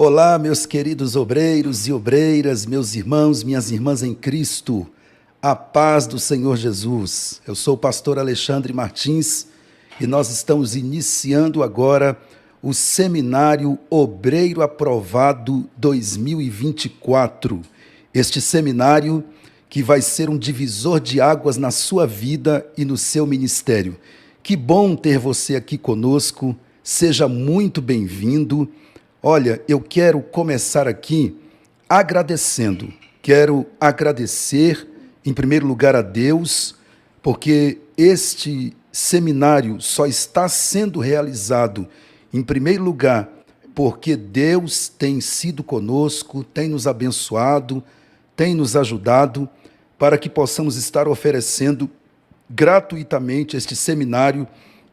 Olá, meus queridos obreiros e obreiras, meus irmãos, minhas irmãs em Cristo, a paz do Senhor Jesus. Eu sou o pastor Alexandre Martins e nós estamos iniciando agora o Seminário Obreiro Aprovado 2024. Este seminário que vai ser um divisor de águas na sua vida e no seu ministério. Que bom ter você aqui conosco, seja muito bem-vindo. Olha, eu quero começar aqui agradecendo. Quero agradecer, em primeiro lugar, a Deus, porque este seminário só está sendo realizado, em primeiro lugar, porque Deus tem sido conosco, tem nos abençoado, tem nos ajudado, para que possamos estar oferecendo gratuitamente este seminário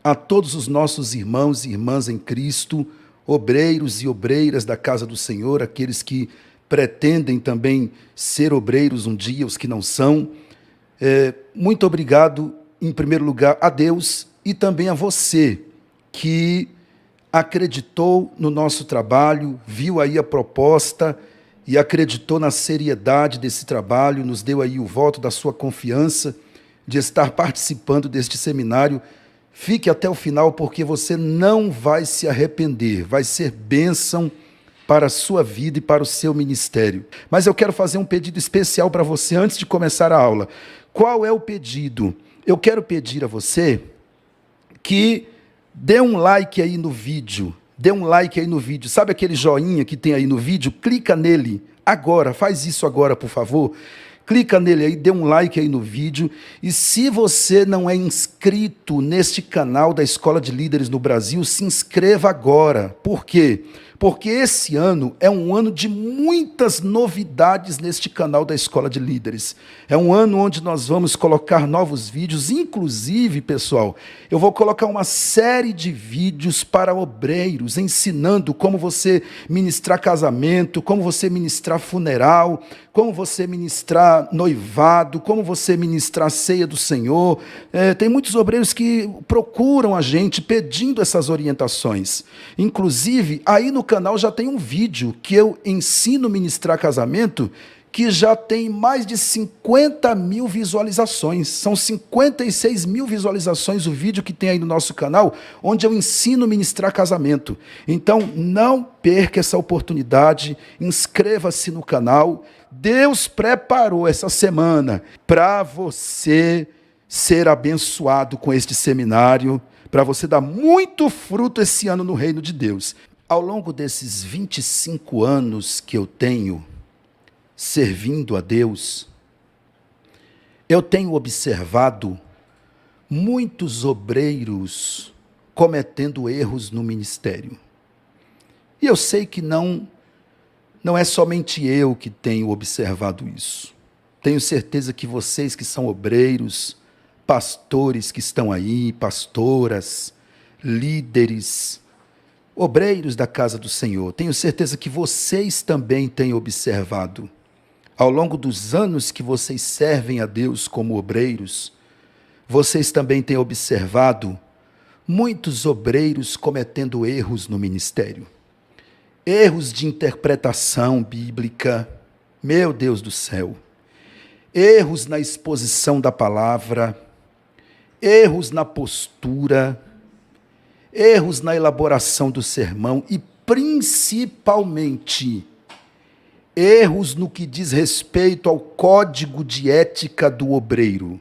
a todos os nossos irmãos e irmãs em Cristo, obreiros e obreiras da casa do Senhor, aqueles que pretendem também ser obreiros um dia, os que não são. Muito obrigado, em primeiro lugar, a Deus e também a você que acreditou no nosso trabalho, viu aí a proposta e acreditou na seriedade desse trabalho, nos deu aí o voto da sua confiança de estar participando deste seminário. Fique até o final, porque você não vai se arrepender, vai ser bênção para a sua vida e para o seu ministério. Mas eu quero fazer um pedido especial para você antes de começar a aula. Qual é o pedido? Eu quero pedir a você que dê um like aí no vídeo. Dê um like aí no vídeo. Sabe aquele joinha que tem aí no vídeo? Clica nele agora, faz isso agora, por favor. Clica nele aí, dê um like aí no vídeo. E se você não é inscrito neste canal da Escola de Líderes no Brasil, se inscreva agora. Por quê? Porque esse ano é um ano de muitas novidades neste canal da Escola de Líderes. É um ano onde nós vamos colocar novos vídeos, inclusive, pessoal, eu vou colocar uma série de vídeos para obreiros, ensinando como você ministrar casamento, como você ministrar funeral, como você ministrar noivado, como você ministrar ceia do Senhor. Tem muitos obreiros que procuram a gente pedindo essas orientações. Inclusive, aí no canal já tem um vídeo que eu ensino a ministrar casamento, que já tem mais de 50 mil visualizações. São 56 mil visualizações o vídeo que tem aí no nosso canal, onde eu ensino a ministrar casamento. Então, não perca essa oportunidade, inscreva-se no canal. Deus preparou essa semana para você ser abençoado com este seminário, para você dar muito fruto esse ano no reino de Deus. Ao longo desses 25 anos que eu tenho servindo a Deus, eu tenho observado muitos obreiros cometendo erros no ministério. E eu sei que não é somente eu que tenho observado isso. Tenho certeza que vocês que são obreiros, pastores que estão aí, pastoras, líderes, obreiros da casa do Senhor, tenho certeza que vocês também têm observado, ao longo dos anos que vocês servem a Deus como obreiros, vocês também têm observado muitos obreiros cometendo erros no ministério. Erros de interpretação bíblica, meu Deus do céu. Erros na exposição da palavra, erros na postura, erros na elaboração do sermão e, principalmente, erros no que diz respeito ao código de ética do obreiro.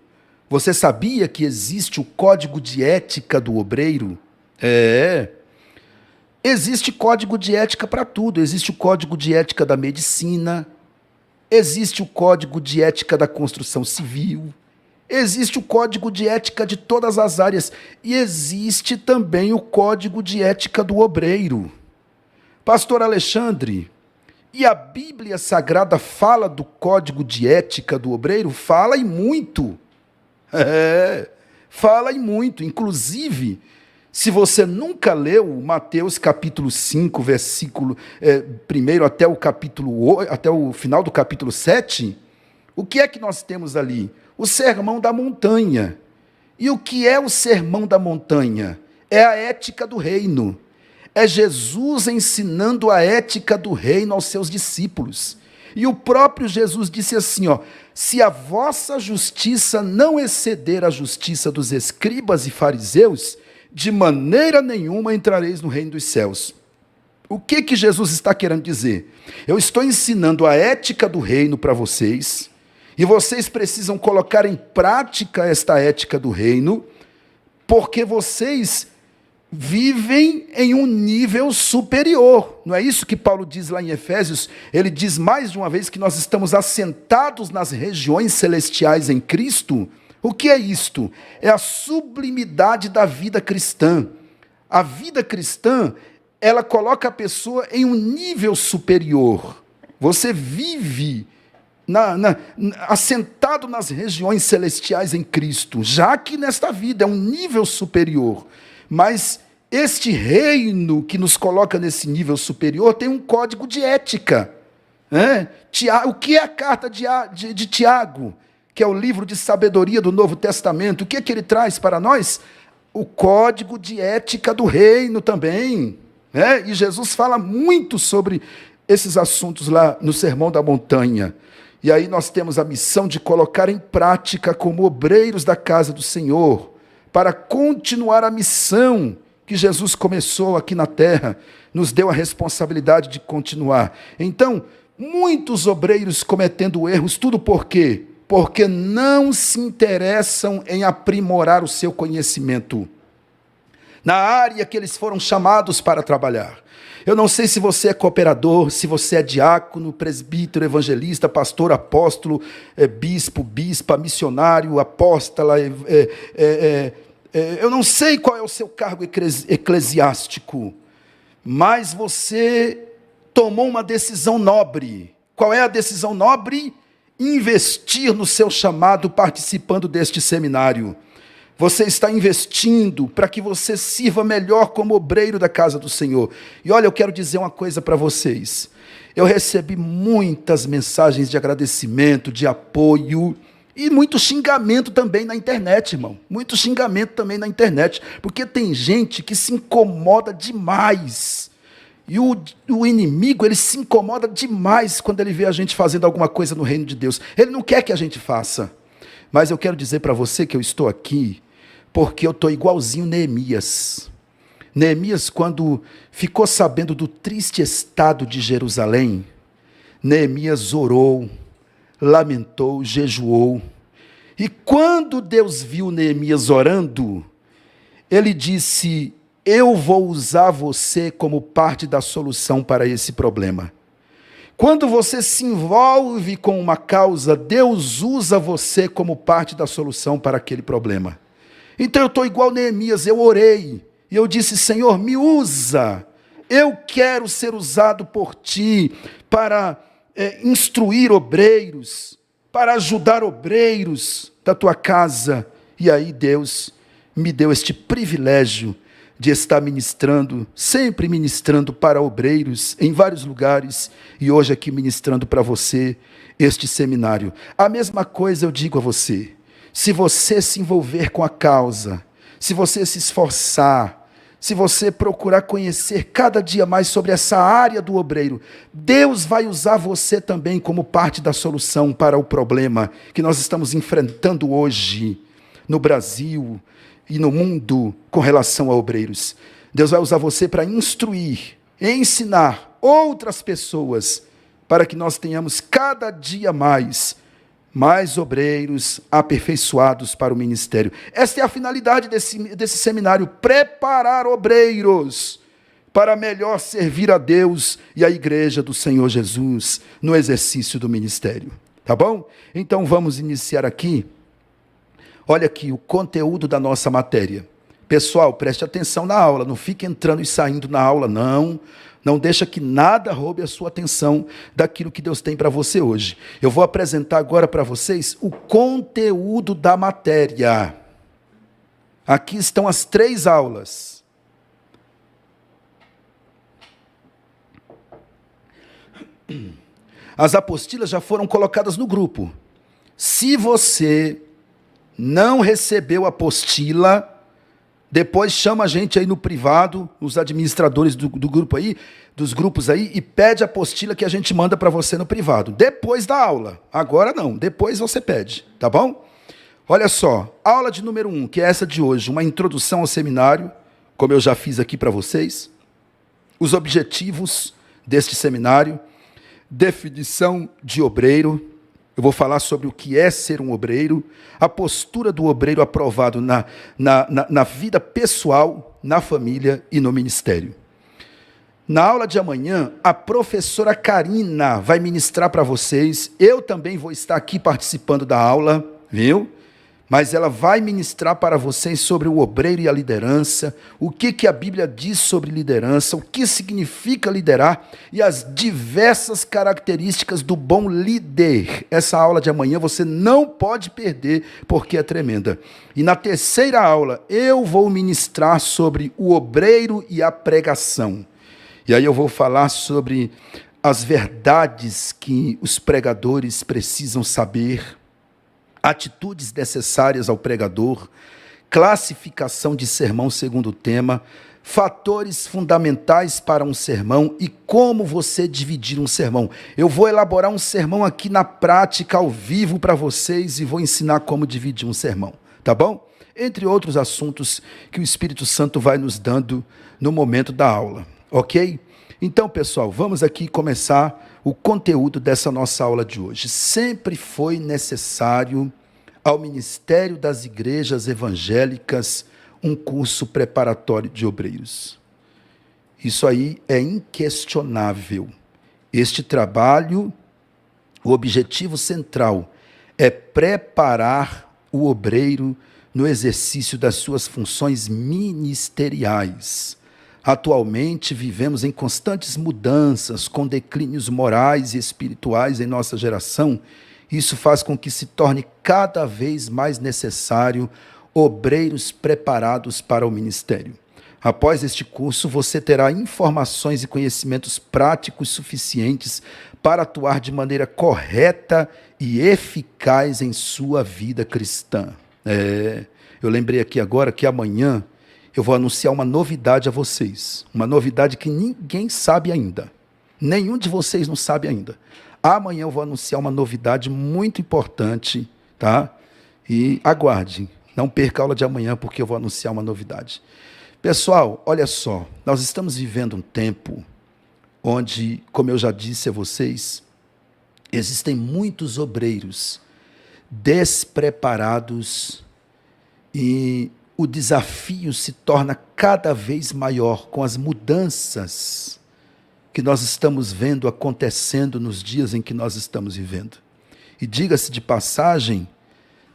Você sabia que existe o código de ética do obreiro? Existe código de ética para tudo. Existe o código de ética da medicina, existe o código de ética da construção civil, existe o código de ética de todas as áreas e existe também o código de ética do obreiro. Pastor Alexandre, e a Bíblia Sagrada fala do código de ética do obreiro? Fala e muito. Fala e muito. Inclusive, se você nunca leu Mateus capítulo 5, versículo 1 até o final do capítulo 7, o que é que nós temos ali? O Sermão da Montanha. E o que é o Sermão da Montanha? É a ética do reino. É Jesus ensinando a ética do reino aos seus discípulos. E o próprio Jesus disse assim, ó: se a vossa justiça não exceder a justiça dos escribas e fariseus, de maneira nenhuma entrareis no reino dos céus. O que Jesus está querendo dizer? Eu estou ensinando a ética do reino para vocês, e vocês precisam colocar em prática esta ética do reino, porque vocês vivem em um nível superior. Não é isso que Paulo diz lá em Efésios? Ele diz mais de uma vez que nós estamos assentados nas regiões celestiais em Cristo. O que é isto? É a sublimidade da vida cristã. A vida cristã, ela coloca a pessoa em um nível superior. Você vive assentado nas regiões celestiais em Cristo, já que nesta vida é um nível superior. Mas este reino que nos coloca nesse nível superior tem um código de ética. O que é a carta de Tiago, que é o livro de sabedoria do Novo Testamento? O que é que ele traz para nós? O código de ética do reino também. E Jesus fala muito sobre esses assuntos lá no Sermão da Montanha. E aí nós temos a missão de colocar em prática como obreiros da casa do Senhor, para continuar a missão que Jesus começou aqui na terra, nos deu a responsabilidade de continuar. Então, muitos obreiros cometendo erros, tudo por quê? Porque não se interessam em aprimorar o seu conhecimento na área que eles foram chamados para trabalhar. Eu não sei se você é cooperador, se você é diácono, presbítero, evangelista, pastor, apóstolo, bispo, bispa, missionário, apóstola, eu não sei qual é o seu cargo eclesiástico, mas você tomou uma decisão nobre. Qual é a decisão nobre? Investir no seu chamado participando deste seminário. Você está investindo para que você sirva melhor como obreiro da casa do Senhor. E olha, eu quero dizer uma coisa para vocês. Eu recebi muitas mensagens de agradecimento, de apoio, e muito xingamento também na internet, irmão. Muito xingamento também na internet. Porque tem gente que se incomoda demais. E o inimigo, ele se incomoda demais quando ele vê a gente fazendo alguma coisa no reino de Deus. Ele não quer que a gente faça. Mas eu quero dizer para você que eu estou aqui porque eu estou igualzinho Neemias. Neemias, quando ficou sabendo do triste estado de Jerusalém, Neemias orou, lamentou, jejuou. E quando Deus viu Neemias orando, ele disse: eu vou usar você como parte da solução para esse problema. Quando você se envolve com uma causa, Deus usa você como parte da solução para aquele problema. Então eu estou igual Neemias, eu orei, e eu disse: Senhor, me usa, eu quero ser usado por Ti para instruir obreiros, para ajudar obreiros da Tua casa. E aí Deus me deu este privilégio de estar ministrando, sempre ministrando para obreiros em vários lugares, e hoje aqui ministrando para você este seminário. A mesma coisa eu digo a você: se você se envolver com a causa, se você se esforçar, se você procurar conhecer cada dia mais sobre essa área do obreiro, Deus vai usar você também como parte da solução para o problema que nós estamos enfrentando hoje no Brasil e no mundo com relação a obreiros. Deus vai usar você para instruir, ensinar outras pessoas, para que nós tenhamos cada dia mais obreiros aperfeiçoados para o ministério. Esta é a finalidade desse seminário: preparar obreiros para melhor servir a Deus e a igreja do Senhor Jesus no exercício do ministério. Tá bom? Então vamos iniciar aqui. Olha aqui o conteúdo da nossa matéria. Pessoal, preste atenção na aula, não fique entrando e saindo na aula, não. Não deixa que nada roube a sua atenção daquilo que Deus tem para você hoje. Eu vou apresentar agora para vocês o conteúdo da matéria. Aqui estão as 3 aulas. As apostilas já foram colocadas no grupo. Se você não recebeu a apostila, Depois chama a gente aí no privado, os administradores do grupo aí, dos grupos aí, e pede a apostila que a gente manda para você no privado. Depois da aula. Agora não, depois você pede, tá bom? Olha só, aula de número 1, que é essa de hoje, uma introdução ao seminário, como eu já fiz aqui para vocês. Os objetivos deste seminário, definição de obreiro. Eu vou falar sobre o que é ser um obreiro, a postura do obreiro aprovado na vida pessoal, na família e no ministério. Na aula de amanhã, a professora Karina vai ministrar para vocês. Eu também vou estar aqui participando da aula, viu? Mas ela vai ministrar para vocês sobre o obreiro e a liderança, o que a Bíblia diz sobre liderança, o que significa liderar e as diversas características do bom líder. Essa aula de amanhã você não pode perder, porque é tremenda. E na terceira aula, eu vou ministrar sobre o obreiro e a pregação. E aí eu vou falar sobre as verdades que os pregadores precisam saber, atitudes necessárias ao pregador, classificação de sermão segundo o tema, fatores fundamentais para um sermão e como você dividir um sermão. Eu vou elaborar um sermão aqui na prática, ao vivo para vocês, e vou ensinar como dividir um sermão, tá bom? Entre outros assuntos que o Espírito Santo vai nos dando no momento da aula, ok? Então, pessoal, vamos aqui começar o conteúdo dessa nossa aula de hoje. Sempre foi necessário ao Ministério das Igrejas Evangélicas um curso preparatório de obreiros. Isso aí é inquestionável. Este trabalho, o objetivo central é preparar o obreiro no exercício das suas funções ministeriais. Atualmente, vivemos em constantes mudanças, com declínios morais e espirituais em nossa geração. Isso faz com que se torne cada vez mais necessário obreiros preparados para o ministério. Após este curso, você terá informações e conhecimentos práticos suficientes para atuar de maneira correta e eficaz em sua vida cristã. Eu lembrei aqui agora que amanhã eu vou anunciar uma novidade a vocês. Uma novidade que ninguém sabe ainda. Nenhum de vocês não sabe ainda. Amanhã eu vou anunciar uma novidade muito importante, tá? E aguarde. Não perca a aula de amanhã, porque eu vou anunciar uma novidade. Pessoal, olha só. Nós estamos vivendo um tempo onde, como eu já disse a vocês, existem muitos obreiros despreparados e o desafio se torna cada vez maior com as mudanças que nós estamos vendo acontecendo nos dias em que nós estamos vivendo. E diga-se de passagem,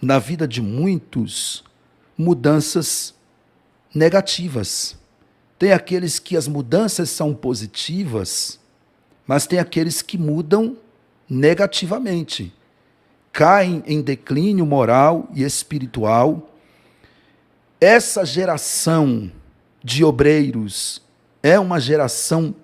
na vida de muitos, mudanças negativas. Tem aqueles que as mudanças são positivas, mas tem aqueles que mudam negativamente. Caem em declínio moral e espiritual. Essa geração de obreiros é uma geração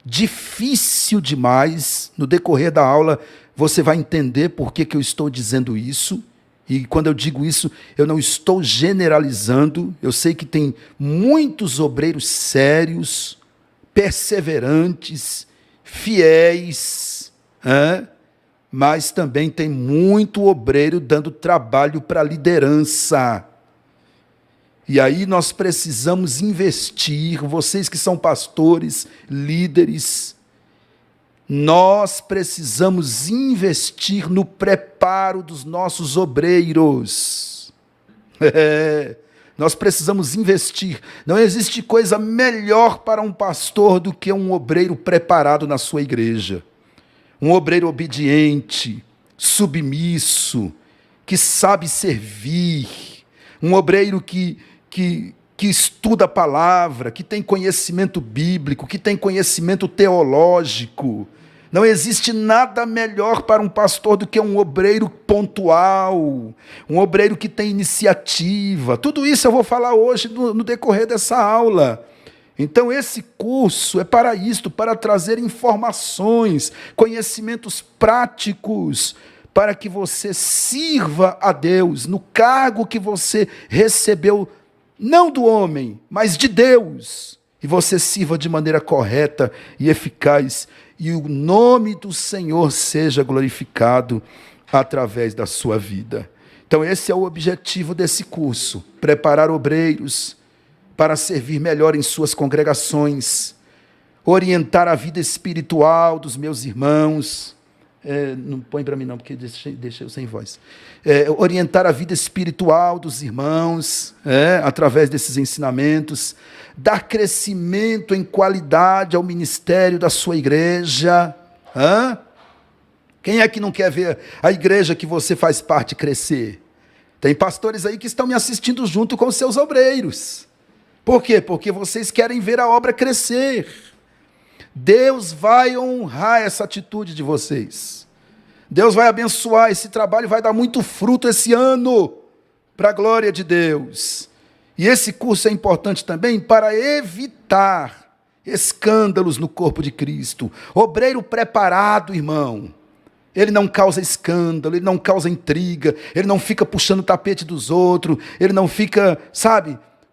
difícil demais. No decorrer da aula, você vai entender por que eu estou dizendo isso. E quando eu digo isso, eu não estou generalizando. Eu sei que tem muitos obreiros sérios, perseverantes, fiéis, mas também tem muito obreiro dando trabalho para a liderança. E aí nós precisamos investir, vocês que são pastores, líderes, nós precisamos investir no preparo dos nossos obreiros. Nós precisamos investir. Não existe coisa melhor para um pastor do que um obreiro preparado na sua igreja. Um obreiro obediente, submisso, que sabe servir. Um obreiro que estuda a palavra, que tem conhecimento bíblico, que tem conhecimento teológico. Não existe nada melhor para um pastor do que um obreiro pontual, um obreiro que tem iniciativa. Tudo isso eu vou falar hoje no decorrer dessa aula. Então esse curso é para isto, para trazer informações, conhecimentos práticos, para que você sirva a Deus no cargo que você recebeu não do homem, mas de Deus, e você sirva de maneira correta e eficaz, e o nome do Senhor seja glorificado através da sua vida. Então esse é o objetivo desse curso, preparar obreiros para servir melhor em suas congregações, orientar a vida espiritual dos meus irmãos, não põe para mim não, porque deixa eu sem voz, orientar a vida espiritual dos irmãos, através desses ensinamentos, dar crescimento em qualidade ao ministério da sua igreja. Quem é que não quer ver a igreja que você faz parte crescer? Tem pastores aí que estão me assistindo junto com os seus obreiros. Por quê? Porque vocês querem ver a obra crescer. Deus vai honrar essa atitude de vocês. Deus vai abençoar esse trabalho, vai dar muito fruto esse ano, para a glória de Deus. E esse curso é importante também para evitar escândalos no corpo de Cristo. Obreiro preparado, irmão, ele não causa escândalo, ele não causa intriga, ele não fica puxando o tapete dos outros, ele não fica,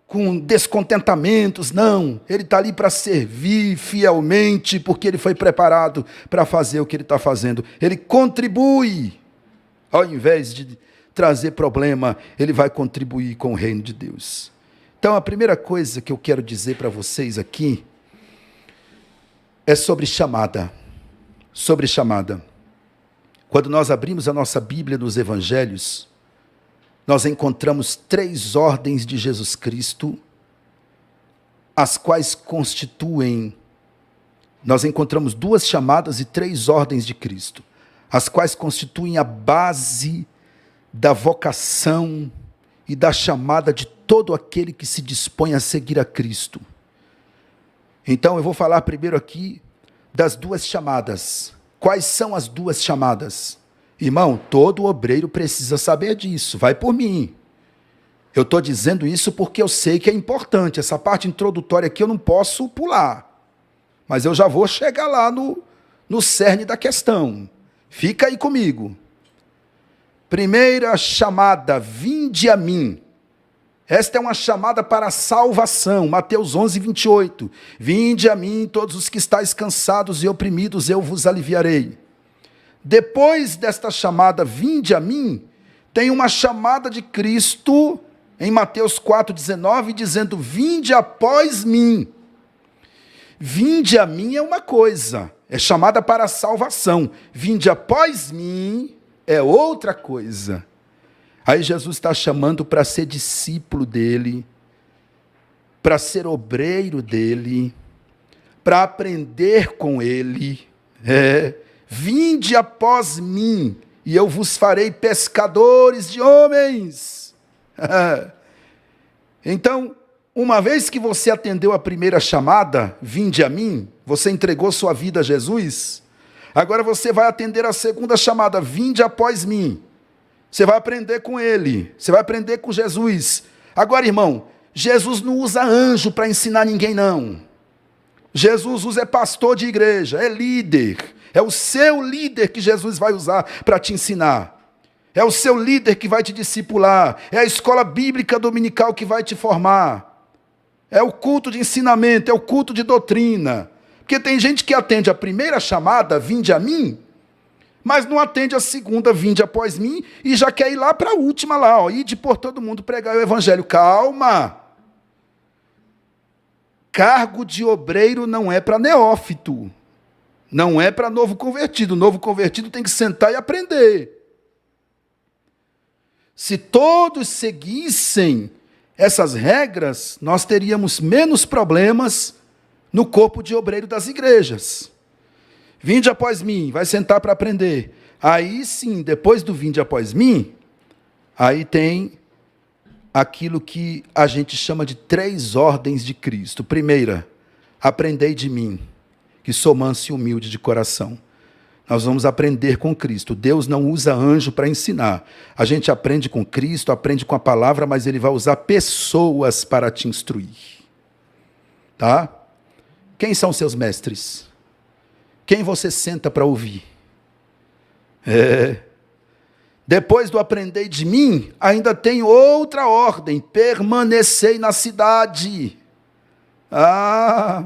com descontentamentos, não. Ele está ali para servir fielmente, porque ele foi preparado para fazer o que ele está fazendo. Ele contribui, ao invés de trazer problema, ele vai contribuir com o reino de Deus. Então, a primeira coisa que eu quero dizer para vocês aqui é sobre chamada. Sobre chamada. Quando nós abrimos a nossa Bíblia nos Evangelhos, nós encontramos 3 ordens de Jesus Cristo, as quais constituem, nós encontramos 2 chamadas e 3 ordens de Cristo, as quais constituem a base da vocação e da chamada de todo aquele que se dispõe a seguir a Cristo. Então eu vou falar primeiro aqui das 2 chamadas. Quais são as 2 chamadas? Irmão, todo obreiro precisa saber disso, vai por mim. Eu estou dizendo isso porque eu sei que é importante. Essa parte introdutória aqui eu não posso pular. Mas eu já vou chegar lá no cerne da questão. Fica aí comigo. Primeira chamada, vinde a mim. Esta é uma chamada para a salvação. Mateus 11, 28. Vinde a mim, todos os que estáis cansados e oprimidos, eu vos aliviarei. Depois desta chamada, vinde a mim, tem uma chamada de Cristo em Mateus 4,19, dizendo, vinde após mim. Vinde a mim é uma coisa, é chamada para a salvação. Vinde após mim é outra coisa. Aí Jesus está chamando para ser discípulo dele, para ser obreiro dele, para aprender com ele, vinde após mim, e eu vos farei pescadores de homens. Então, uma vez que você atendeu a primeira chamada, vinde a mim, você entregou sua vida a Jesus, agora você vai atender a segunda chamada, vinde após mim. Você vai aprender com ele, você vai aprender com Jesus. Agora, irmão, Jesus não usa anjo para ensinar ninguém, não. Jesus usa pastor de igreja, é líder. É o seu líder que Jesus vai usar para te ensinar. É o seu líder que vai te discipular. É a escola bíblica dominical que vai te formar. É o culto de ensinamento, é o culto de doutrina. Porque tem gente que atende a primeira chamada, vinde a mim, mas não atende a segunda, vinde após mim, e já quer ir lá para a última, ide por todo mundo pregar o evangelho. Calma! Cargo de obreiro não é para neófito. Não é para novo convertido. O novo convertido tem que sentar e aprender. Se todos seguissem essas regras, nós teríamos menos problemas no corpo de obreiro das igrejas. Vinde após mim, vai sentar para aprender. Aí sim, depois do vinde após mim, aí tem aquilo que a gente chama de 3 ordens de Cristo. Primeira, aprendei de mim, que sou manso e humilde de coração. Nós vamos aprender com Cristo. Deus não usa anjo para ensinar. A gente aprende com Cristo, aprende com a palavra, mas ele vai usar pessoas para te instruir. Tá? Quem são seus mestres? Quem você senta para ouvir? Depois do aprendei de mim, ainda tem outra ordem: permanecei na cidade. Ah,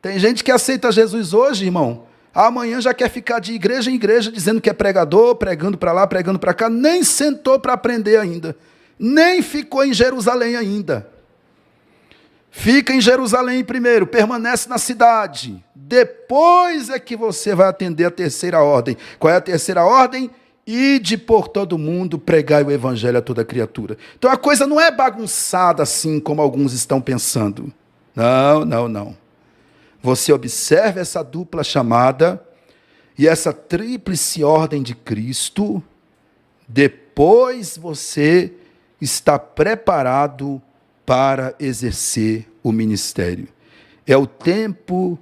tem gente que aceita Jesus hoje, irmão, amanhã já quer ficar de igreja em igreja, dizendo que é pregador, pregando para lá, pregando para cá, nem sentou para aprender ainda, nem ficou em Jerusalém ainda. Fica em Jerusalém primeiro, permanece na cidade, depois é que você vai atender a terceira ordem. Qual é a terceira ordem? Ide por todo mundo, pregai o evangelho a toda criatura. Então a coisa não é bagunçada assim como alguns estão pensando. Não, não, não. Você observa essa dupla chamada e essa tríplice ordem de Cristo, depois você está preparado para exercer o ministério. É o tempo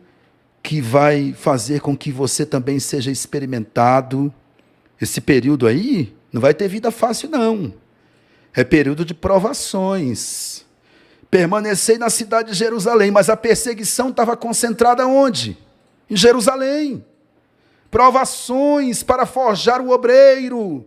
que vai fazer com que você também seja experimentado. Esse período aí não vai ter vida fácil, não. É período de provações. Permanecei na cidade de Jerusalém, mas a perseguição estava concentrada onde? Em Jerusalém. Provações para forjar o obreiro,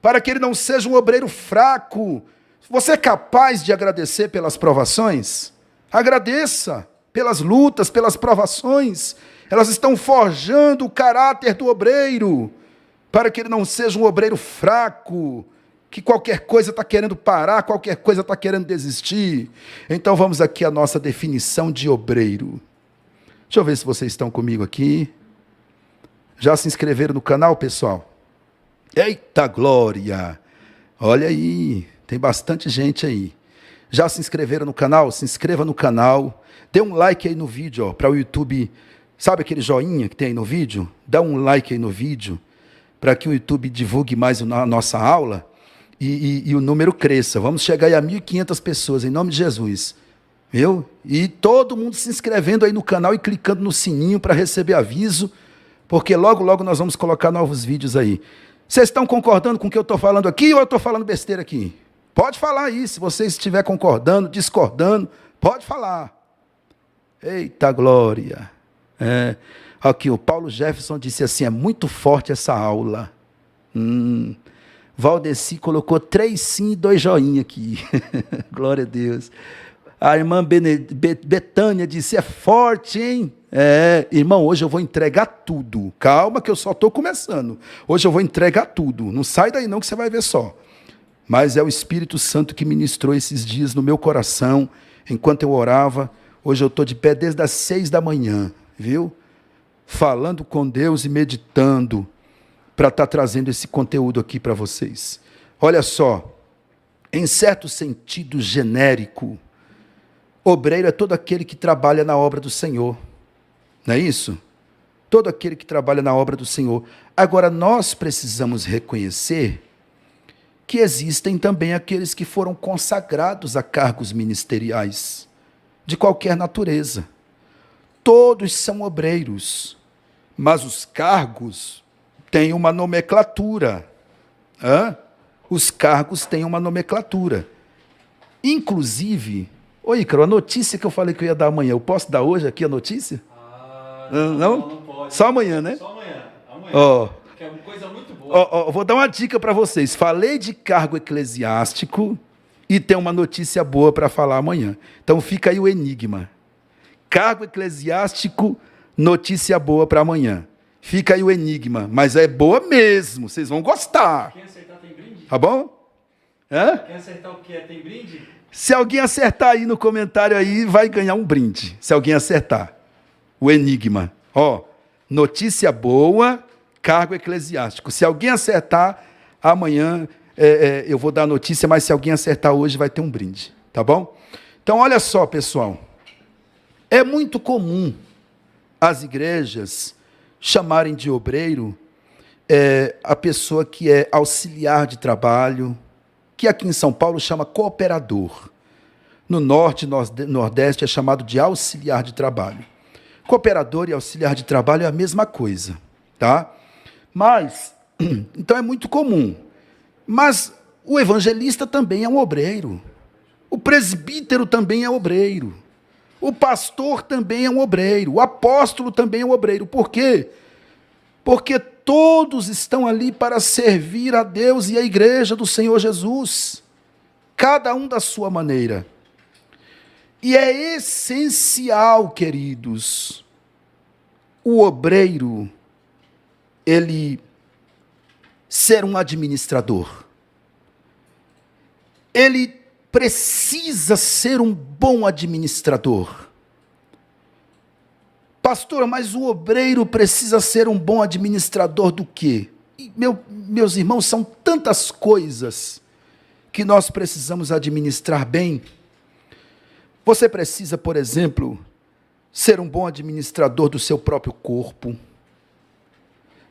para que ele não seja um obreiro fraco. Você é capaz de agradecer pelas provações? Agradeça pelas lutas, pelas provações. Elas estão forjando o caráter do obreiro, para que ele não seja um obreiro fraco, que qualquer coisa está querendo parar, qualquer coisa está querendo desistir. Então vamos aqui à nossa definição de obreiro. Deixa eu ver se vocês estão comigo aqui. Já se inscreveram no canal, pessoal? Eita glória! Olha aí, tem bastante gente aí. Já se inscreveram no canal? Se inscreva no canal. Dê um like aí no vídeo, para o YouTube. Sabe aquele joinha que tem aí no vídeo? Dá um like aí no vídeo, para que o YouTube divulgue mais a nossa aula e o número cresça. Vamos chegar aí a 1.500 pessoas, em nome de Jesus. Viu? E todo mundo se inscrevendo aí no canal e clicando no sininho para receber aviso, porque logo, logo nós vamos colocar novos vídeos aí. Vocês estão concordando com o que eu estou falando aqui ou eu estou falando besteira aqui? Pode falar aí, se você estiver concordando, discordando, pode falar. Eita glória! Aqui, o Paulo Jefferson disse assim, é muito forte essa aula. Valdeci colocou 3 sim e 2 joinha aqui. Glória a Deus. A irmã Betânia disse, é forte, hein? Irmão, hoje eu vou entregar tudo. Calma que eu só estou começando. Hoje eu vou entregar tudo. Não sai daí não que você vai ver só. Mas é o Espírito Santo que ministrou esses dias no meu coração, enquanto eu orava. Hoje eu estou de pé desde as 6 da manhã, viu? Falando com Deus e meditando para estar trazendo esse conteúdo aqui para vocês. Olha só, em certo sentido genérico, obreiro é todo aquele que trabalha na obra do Senhor. Não é isso? Todo aquele que trabalha na obra do Senhor. Agora, nós precisamos reconhecer que existem também aqueles que foram consagrados a cargos ministeriais, de qualquer natureza. Todos são obreiros, mas os cargos têm uma nomenclatura. Os cargos têm uma nomenclatura. Inclusive, ô Ícaro, a notícia que eu falei que eu ia dar amanhã, eu posso dar hoje aqui a notícia? Não pode. Só amanhã, né? Só amanhã. Amanhã. Que é uma coisa muito boa. Vou dar uma dica para vocês. Falei de cargo eclesiástico e tem uma notícia boa para falar amanhã. Então fica aí o enigma. Cargo eclesiástico, notícia boa para amanhã. Fica aí o enigma, mas é boa mesmo, vocês vão gostar. Quem acertar tem brinde? Tá bom? Quem acertar o que tem brinde? Se alguém acertar aí no comentário aí, vai ganhar um brinde. Se alguém acertar. O enigma. Notícia boa, cargo eclesiástico. Se alguém acertar, amanhã eu vou dar a notícia, mas se alguém acertar hoje, vai ter um brinde. Tá bom? Então, olha só, pessoal. É muito comum as igrejas chamarem de obreiro a pessoa que é auxiliar de trabalho, que aqui em São Paulo chama cooperador. No norte e nordeste é chamado de auxiliar de trabalho. Cooperador e auxiliar de trabalho é a mesma coisa, tá? Mas, então é muito comum. Mas o evangelista também é um obreiro. O presbítero também é obreiro. O pastor também é um obreiro. O apóstolo também é um obreiro. Por quê? Porque todos estão ali para servir a Deus e a igreja do Senhor Jesus, cada um da sua maneira. E é essencial, queridos, o obreiro, ele ser um administrador. Ele precisa ser um bom administrador. Pastor, mas o obreiro precisa ser um bom administrador do quê? Meus irmãos, são tantas coisas que nós precisamos administrar bem. Você precisa, por exemplo, ser um bom administrador do seu próprio corpo,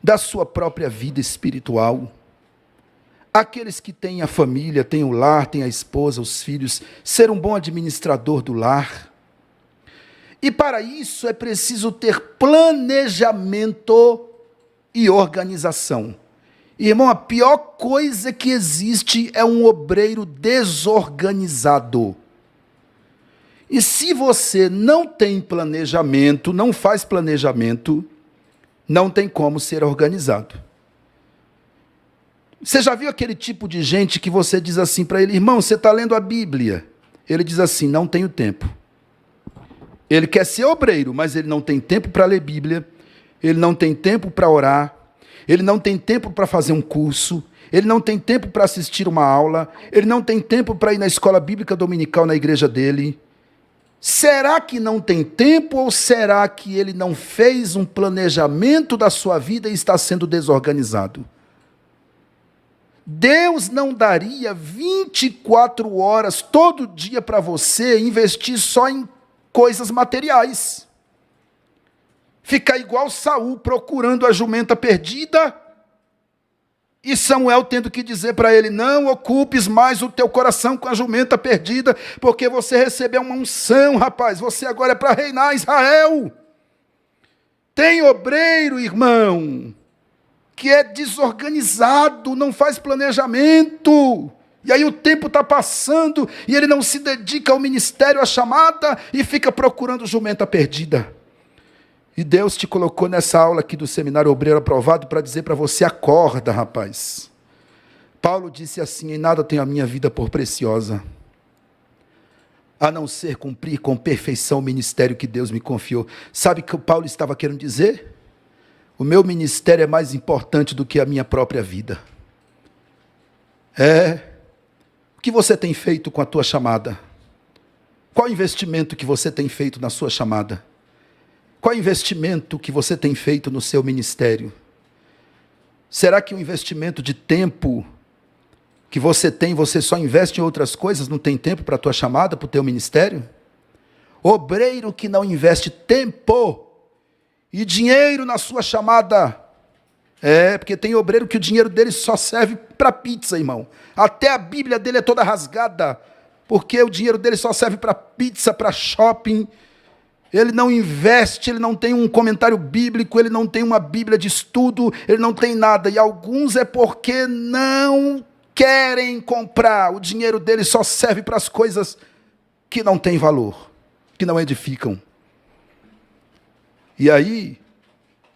da sua própria vida espiritual. Aqueles que têm a família, têm o lar, têm a esposa, os filhos, ser um bom administrador do lar. E para isso é preciso ter planejamento e organização. Irmão, a pior coisa que existe é um obreiro desorganizado. E se você não tem planejamento, não faz planejamento, não tem como ser organizado. Você já viu aquele tipo de gente que você diz assim para ele, irmão, você está lendo a Bíblia? Ele diz assim, não tenho tempo. Ele quer ser obreiro, mas ele não tem tempo para ler Bíblia, ele não tem tempo para orar, ele não tem tempo para fazer um curso, ele não tem tempo para assistir uma aula, ele não tem tempo para ir na escola bíblica dominical na igreja dele. Será que não tem tempo ou será que ele não fez um planejamento da sua vida e está sendo desorganizado? Deus não daria 24 horas todo dia para você investir só em coisas materiais. Ficar igual Saul procurando a jumenta perdida e Samuel tendo que dizer para ele, não ocupes mais o teu coração com a jumenta perdida, porque você recebeu uma unção, rapaz, você agora é para reinar Israel. Tem obreiro, irmão, que é desorganizado, não faz planejamento, e aí o tempo está passando, e ele não se dedica ao ministério, à chamada, e fica procurando jumenta perdida. E Deus te colocou nessa aula aqui do Seminário Obreiro Aprovado para dizer para você, acorda, rapaz. Paulo disse assim, em nada tenho a minha vida por preciosa, a não ser cumprir com perfeição o ministério que Deus me confiou. Sabe o que o Paulo estava querendo dizer? O meu ministério é mais importante do que a minha própria vida. O que você tem feito com a tua chamada? Qual investimento que você tem feito na sua chamada? Qual investimento que você tem feito no seu ministério? Será que o investimento de tempo que você tem, você só investe em outras coisas, não tem tempo para a tua chamada, para o teu ministério? Obreiro que não investe tempo e dinheiro na sua chamada. Porque tem obreiro que o dinheiro dele só serve para pizza, irmão. Até a Bíblia dele é toda rasgada, porque o dinheiro dele só serve para pizza, para shopping. Ele não investe, ele não tem um comentário bíblico, ele não tem uma Bíblia de estudo, ele não tem nada. E alguns é porque não querem comprar. O dinheiro dele só serve para as coisas que não têm valor, que não edificam. E aí,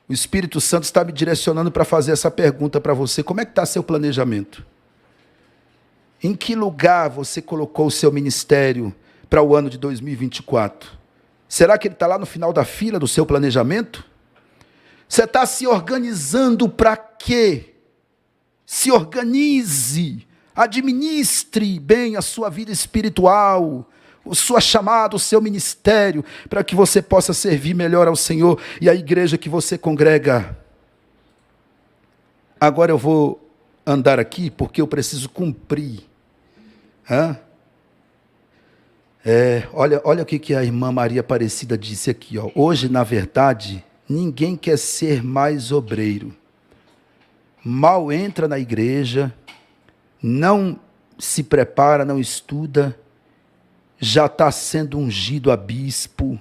o Espírito Santo está me direcionando para fazer essa pergunta para você. Como é que está seu planejamento? Em que lugar você colocou o seu ministério para o ano de 2024? Será que ele está lá no final da fila do seu planejamento? Você está se organizando para quê? Se organize, administre bem a sua vida espiritual, a sua chamada, o seu ministério, para que você possa servir melhor ao Senhor e à igreja que você congrega. Agora eu vou andar aqui porque eu preciso cumprir. Olha o que a irmã Maria Aparecida disse aqui. Hoje, na verdade, ninguém quer ser mais obreiro. Mal entra na igreja, não se prepara, não estuda, já está sendo ungido a bispo.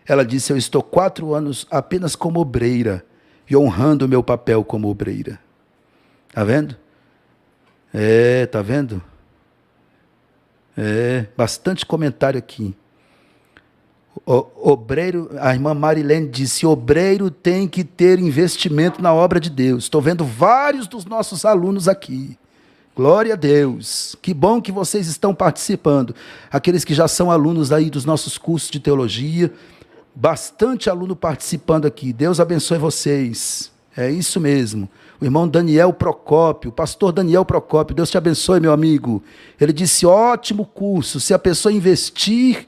Ela disse, eu estou 4 anos apenas como obreira e honrando o meu papel como obreira. Está vendo? Tá vendo? Bastante comentário aqui. Obreiro, a irmã Marilene disse, obreiro tem que ter investimento na obra de Deus. Estou vendo vários dos nossos alunos aqui. Glória a Deus. Que bom que vocês estão participando. Aqueles que já são alunos aí dos nossos cursos de teologia, bastante aluno participando aqui. Deus abençoe vocês. É isso mesmo. O irmão Daniel Procópio, o pastor Daniel Procópio, Deus te abençoe, meu amigo. Ele disse, ótimo curso, se a pessoa investir,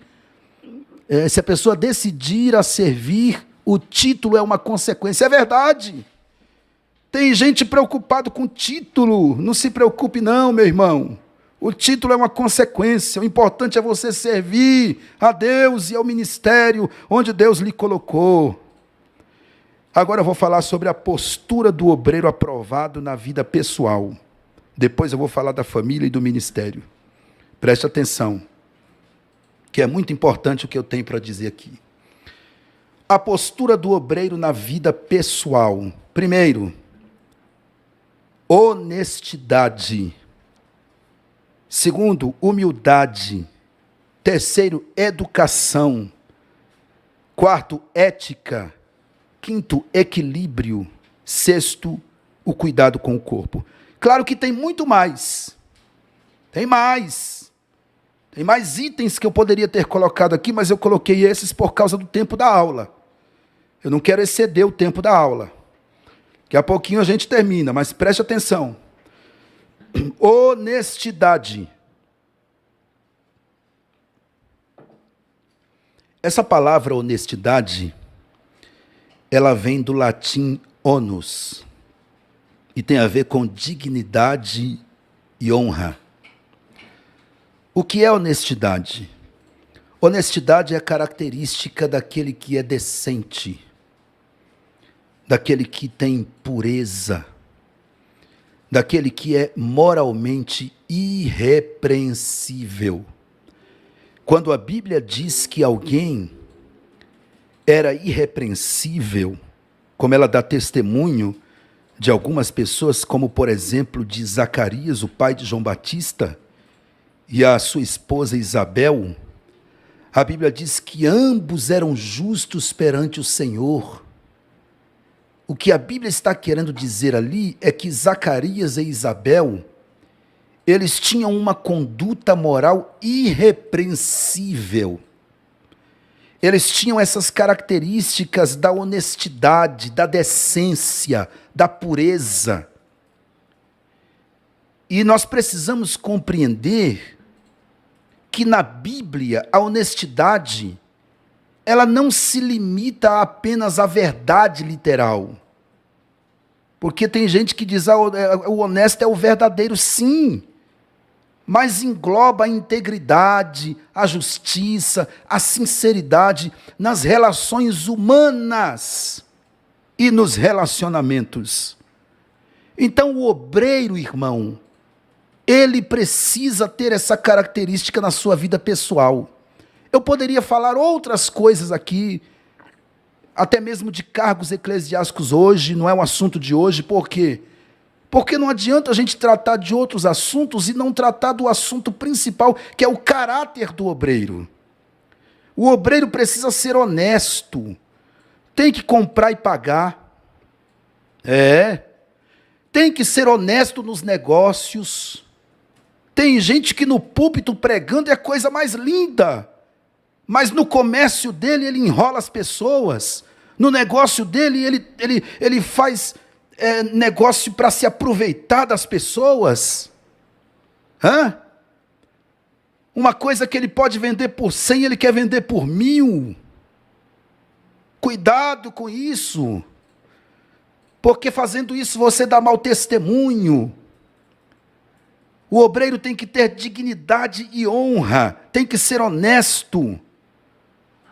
se a pessoa decidir a servir, o título é uma consequência. É verdade. Tem gente preocupada com título. Não se preocupe não, meu irmão. O título é uma consequência. O importante é você servir a Deus e ao ministério onde Deus lhe colocou. Agora eu vou falar sobre a postura do obreiro aprovado na vida pessoal. Depois eu vou falar da família e do ministério. Preste atenção, que é muito importante o que eu tenho para dizer aqui. A postura do obreiro na vida pessoal. Primeiro, honestidade. Segundo, humildade. Terceiro, educação. Quarto, ética. Quinto, equilíbrio. Sexto, o cuidado com o corpo. Claro que tem muito mais. Tem mais itens que eu poderia ter colocado aqui, mas eu coloquei esses por causa do tempo da aula. Eu não quero exceder o tempo da aula. Daqui a pouquinho a gente termina, mas preste atenção. Honestidade. Essa palavra honestidade, ela vem do latim onus e tem a ver com dignidade e honra. O que é honestidade? Honestidade é a característica daquele que é decente, daquele que tem pureza, daquele que é moralmente irrepreensível. Quando a Bíblia diz que alguém era irrepreensível, como ela dá testemunho de algumas pessoas, como por exemplo de Zacarias, o pai de João Batista, e a sua esposa Isabel, a Bíblia diz que ambos eram justos perante o Senhor. O que a Bíblia está querendo dizer ali é que Zacarias e Isabel, eles tinham uma conduta moral irrepreensível. Eles tinham essas características da honestidade, da decência, da pureza. E nós precisamos compreender que na Bíblia a honestidade, ela não se limita apenas à verdade literal. Porque tem gente que diz, o honesto é o verdadeiro, sim, mas engloba a integridade, a justiça, a sinceridade nas relações humanas e nos relacionamentos. Então o obreiro, irmão, ele precisa ter essa característica na sua vida pessoal. Eu poderia falar outras coisas aqui, até mesmo de cargos eclesiásticos hoje, não é um assunto de hoje, por quê? Porque não adianta a gente tratar de outros assuntos e não tratar do assunto principal, que é o caráter do obreiro. O obreiro precisa ser honesto, tem que comprar e pagar, tem que ser honesto nos negócios. Tem gente que no púlpito pregando é a coisa mais linda, mas no comércio dele ele enrola as pessoas, no negócio dele ele faz negócio para se aproveitar das pessoas. Uma coisa que ele pode vender por 100, ele quer vender por 1000. Cuidado com isso, porque fazendo isso você dá mau testemunho. O obreiro tem que ter dignidade e honra, tem que ser honesto.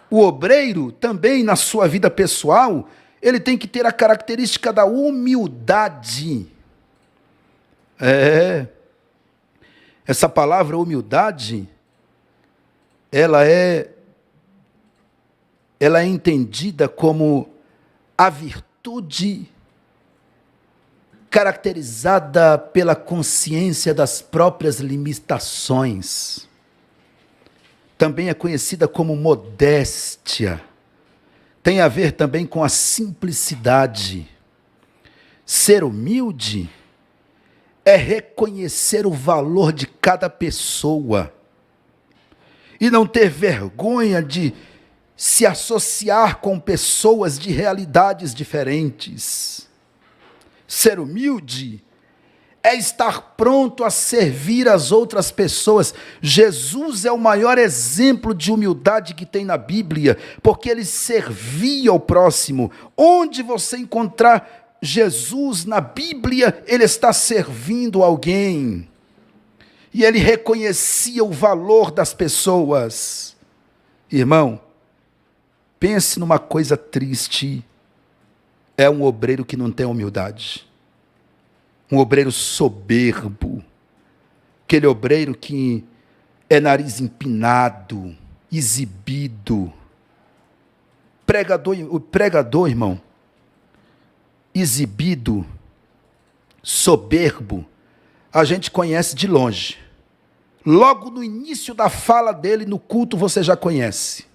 O obreiro também, na sua vida pessoal, ele tem que ter a característica da humildade. Essa palavra humildade, ela é entendida como a virtude caracterizada pela consciência das próprias limitações. também é conhecida como modéstia. Tem a ver também com a simplicidade. Ser humilde é reconhecer o valor de cada pessoa e não ter vergonha de se associar com pessoas de realidades diferentes. Ser humilde é estar pronto a servir as outras pessoas. Jesus é o maior exemplo de humildade que tem na Bíblia, porque ele servia ao próximo. Onde você encontrar Jesus na Bíblia, ele está servindo alguém. E ele reconhecia o valor das pessoas. Irmão, pense numa coisa triste. É um obreiro que não tem humildade. Um obreiro soberbo. Aquele obreiro que é nariz empinado, exibido. O pregador, irmão, exibido, soberbo, a gente conhece de longe. Logo no início da fala dele no culto você já conhece.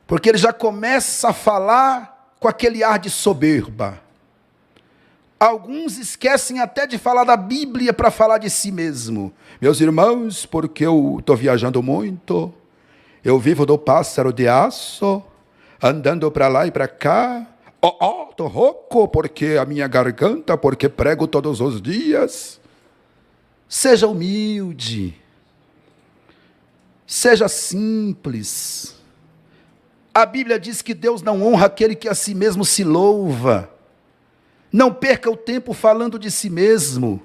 Porque ele já começa a falar com aquele ar de soberba. Alguns esquecem até de falar da Bíblia para falar de si mesmo. Meus irmãos, porque eu estou viajando muito, eu vivo do pássaro de aço, andando para lá e para cá. Estou rouco porque a minha garganta, porque prego todos os dias. Seja humilde. Seja simples. A Bíblia diz que Deus não honra aquele que a si mesmo se louva. Não perca o tempo falando de si mesmo.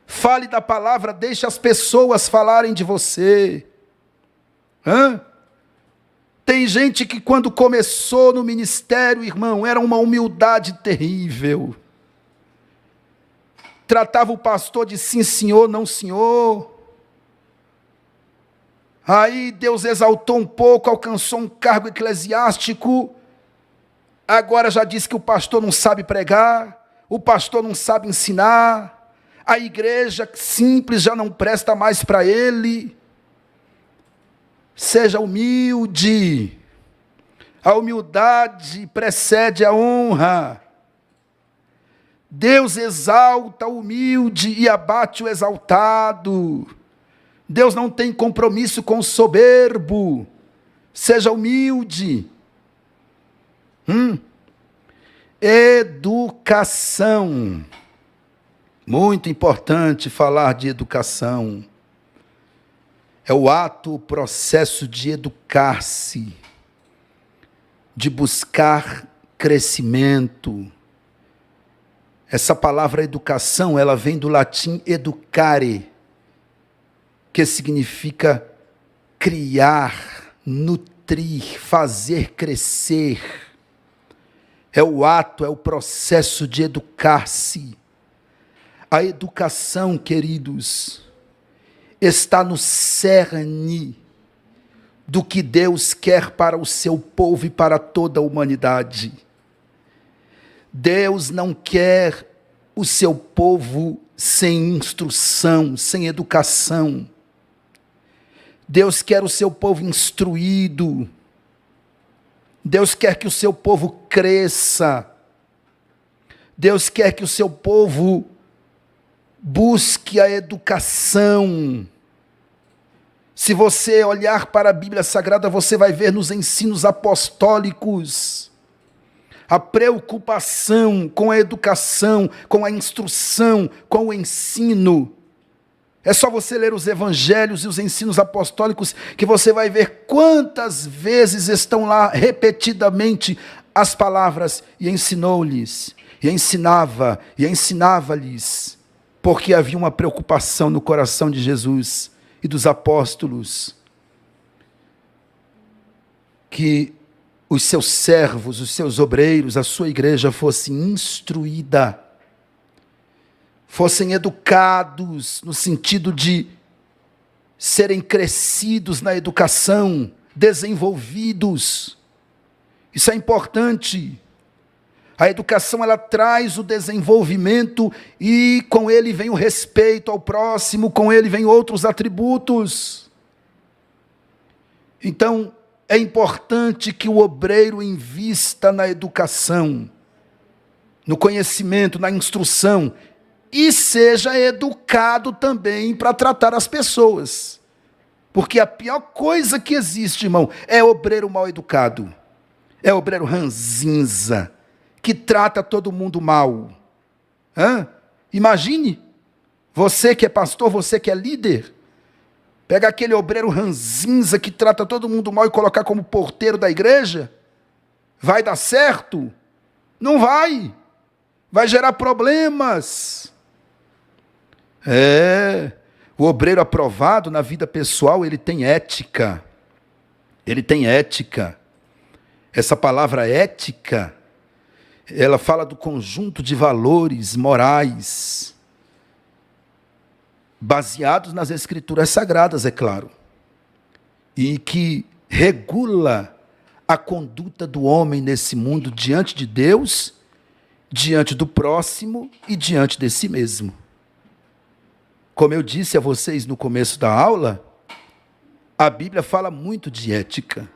Fale da palavra, deixe as pessoas falarem de você. Tem gente que quando começou no ministério, irmão, era uma humildade terrível. Tratava o pastor de sim senhor, não senhor. Aí Deus exaltou um pouco, alcançou um cargo eclesiástico. Agora já disse que o pastor não sabe pregar, o pastor não sabe ensinar, a igreja simples já não presta mais para ele. Seja humilde. A humildade precede a honra. Deus exalta o humilde e abate o exaltado. Deus não tem compromisso com o soberbo. Seja humilde. Educação. Muito importante falar de educação. É o ato, o processo de educar-se, de buscar crescimento. Essa palavra educação, ela vem do latim educare, que significa criar, nutrir, fazer crescer. É o ato, é o processo de educar-se. A educação, queridos, está no cerne do que Deus quer para o seu povo e para toda a humanidade. Deus não quer o seu povo sem instrução, sem educação. Deus quer o seu povo instruído. Deus quer que o seu povo cresça. Deus quer que o seu povo busque a educação. Se você olhar para a Bíblia Sagrada, você vai ver nos ensinos apostólicos a preocupação com a educação, com a instrução, com o ensino. É só você ler os evangelhos e os ensinos apostólicos que você vai ver quantas vezes estão lá repetidamente as palavras e ensinou-lhes, e ensinava, e ensinava-lhes, porque havia uma preocupação no coração de Jesus e dos apóstolos, que os seus servos, os seus obreiros, a sua igreja fosse instruída, fossem educados no sentido de serem crescidos na educação, desenvolvidos. Isso é importante. A educação, ela traz o desenvolvimento e com ele vem o respeito ao próximo, com ele vem outros atributos. Então, é importante que o obreiro invista na educação, no conhecimento, na instrução, e seja educado também para tratar as pessoas. Porque a pior coisa que existe, irmão, é obreiro mal educado. É obreiro ranzinza, que trata todo mundo mal. Imagine, você que é pastor, você que é líder, pega aquele obreiro ranzinza que trata todo mundo mal e colocar como porteiro da igreja. Vai dar certo? Não vai. Vai gerar problemas. O obreiro aprovado na vida pessoal, ele tem ética. Ele tem ética. Essa palavra ética, ela fala do conjunto de valores morais, baseados nas escrituras sagradas, é claro, e que regula a conduta do homem nesse mundo diante de Deus, diante do próximo e diante de si mesmo. Como eu disse a vocês no começo da aula, a Bíblia fala muito de ética.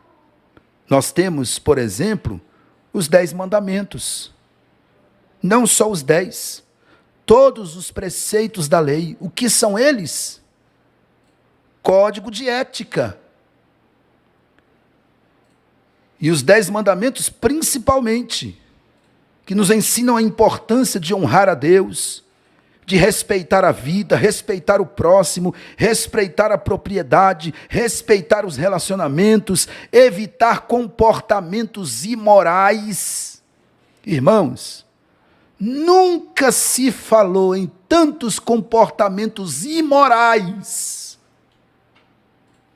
Nós temos, por exemplo, os 10 mandamentos. Não só os 10, todos os preceitos da lei. O que são eles? Código de ética. E os 10 mandamentos, principalmente, que nos ensinam a importância de honrar a Deus, de respeitar a vida, respeitar o próximo, respeitar a propriedade, respeitar os relacionamentos, evitar comportamentos imorais. Irmãos, nunca se falou em tantos comportamentos imorais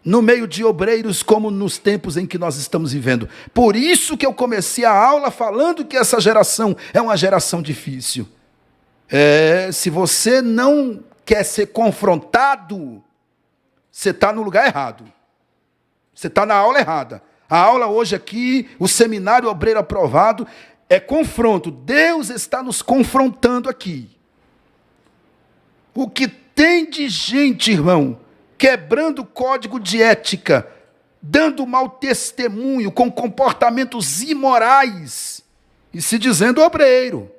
no meio de obreiros como nos tempos em que nós estamos vivendo. Por isso que eu comecei a aula falando que essa geração é uma geração difícil. Se você não quer ser confrontado, você está no lugar errado. Você está na aula errada. A aula hoje aqui, o seminário Obreiro Aprovado, é confronto. Deus está nos confrontando aqui. O que tem de gente, irmão, quebrando o código de ética, dando mau testemunho, com comportamentos imorais, e se dizendo obreiro.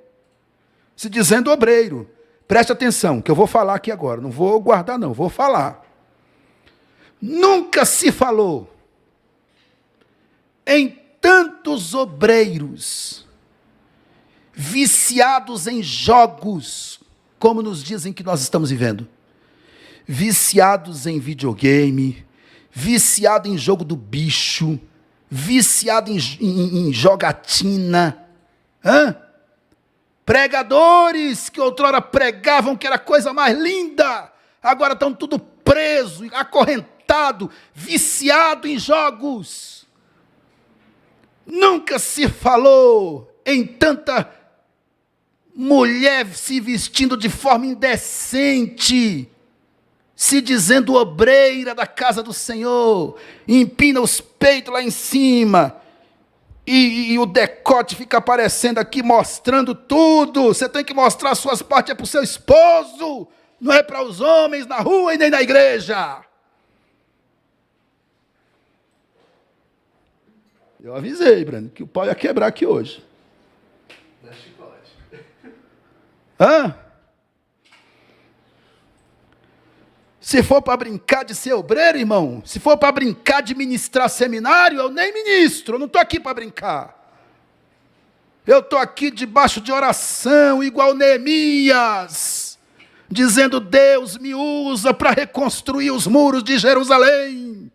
Se dizendo obreiro. Preste atenção, que eu vou falar aqui agora. Não vou guardar, não, vou falar. Nunca se falou em tantos obreiros viciados em jogos, como nos dias em que nós estamos vivendo. Viciados em videogame, viciado em jogo do bicho, viciado em jogatina. Pregadores que outrora pregavam que era a coisa mais linda, agora estão tudo preso, acorrentado, viciado em jogos. Nunca se falou em tanta mulher se vestindo de forma indecente, se dizendo obreira da casa do Senhor, empina os peitos lá em cima, e o decote fica aparecendo aqui, mostrando tudo. Você tem que mostrar suas partes, é para o seu esposo, não é para os homens na rua e nem na igreja. Eu avisei, Breno, que o pau ia quebrar aqui hoje. Dá chicote. Se for para brincar de ser obreiro, irmão, se for para brincar de ministrar seminário, eu nem ministro, eu não estou aqui para brincar. Eu estou aqui debaixo de oração, igual Neemias, dizendo: Deus me usa para reconstruir os muros de Jerusalém.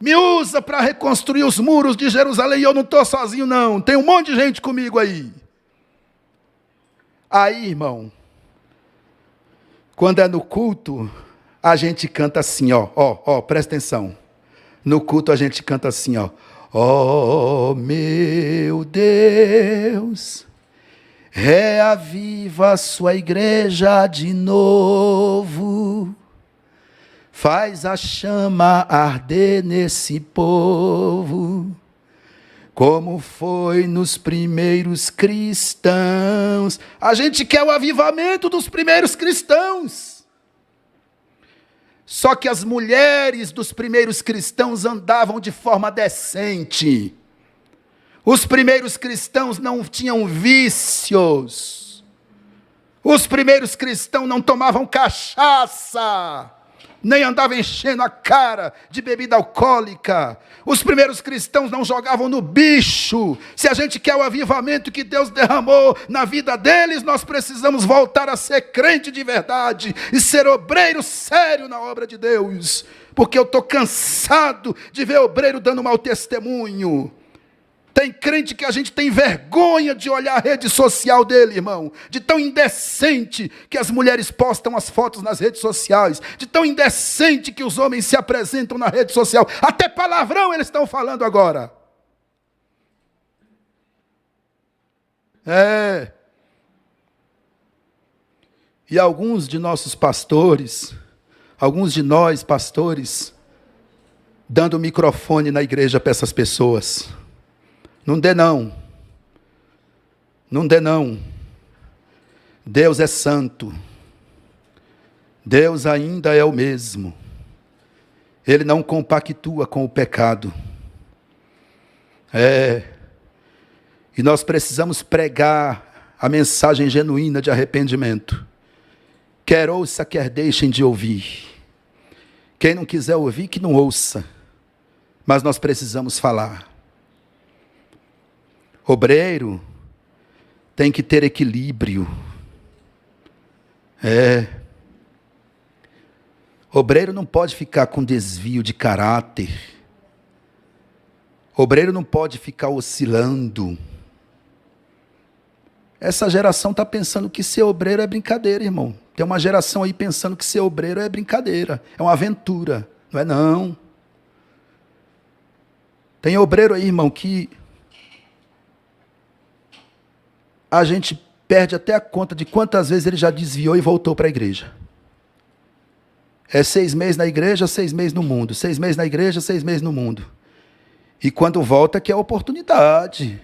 Me usa para reconstruir os muros de Jerusalém, e eu não estou sozinho não, tem um monte de gente comigo aí. Aí, irmão, quando é no culto, a gente canta assim, presta atenção. No culto a gente canta assim, ó meu Deus, reaviva a sua igreja de novo, faz a chama arder nesse povo, como foi nos primeiros cristãos. A gente quer o avivamento dos primeiros cristãos. Só que as mulheres dos primeiros cristãos andavam de forma decente. Os primeiros cristãos não tinham vícios. Os primeiros cristãos não tomavam cachaça, nem andavam enchendo a cara de bebida alcoólica. Os primeiros cristãos não jogavam no bicho. Se a gente quer o avivamento que Deus derramou na vida deles, nós precisamos voltar a ser crente de verdade e ser obreiro sério na obra de Deus. Porque eu estou cansado de ver obreiro dando mau testemunho. Tem crente que a gente tem vergonha de olhar a rede social dele, irmão. De tão indecente que as mulheres postam as fotos nas redes sociais. De tão indecente que os homens se apresentam na rede social. Até palavrão eles estão falando agora. E alguns de nossos pastores, alguns de nós pastores, dando microfone na igreja para essas pessoas. Não dê não. Não dê não. Deus é santo. Deus ainda é o mesmo. Ele não compactua com o pecado. E nós precisamos pregar a mensagem genuína de arrependimento. Quer ouça, quer deixem de ouvir. Quem não quiser ouvir, que não ouça. Mas nós precisamos falar. Obreiro tem que ter equilíbrio. Obreiro não pode ficar com desvio de caráter. Obreiro não pode ficar oscilando. Essa geração está pensando que ser obreiro é brincadeira, irmão. Tem uma geração aí pensando que ser obreiro é brincadeira, é uma aventura. Não é não. Tem obreiro aí, irmão, que a gente perde até a conta de quantas vezes ele já desviou e voltou para a igreja. É 6 meses na igreja, 6 meses no mundo. 6 meses na igreja, 6 meses no mundo. E quando volta quer oportunidade.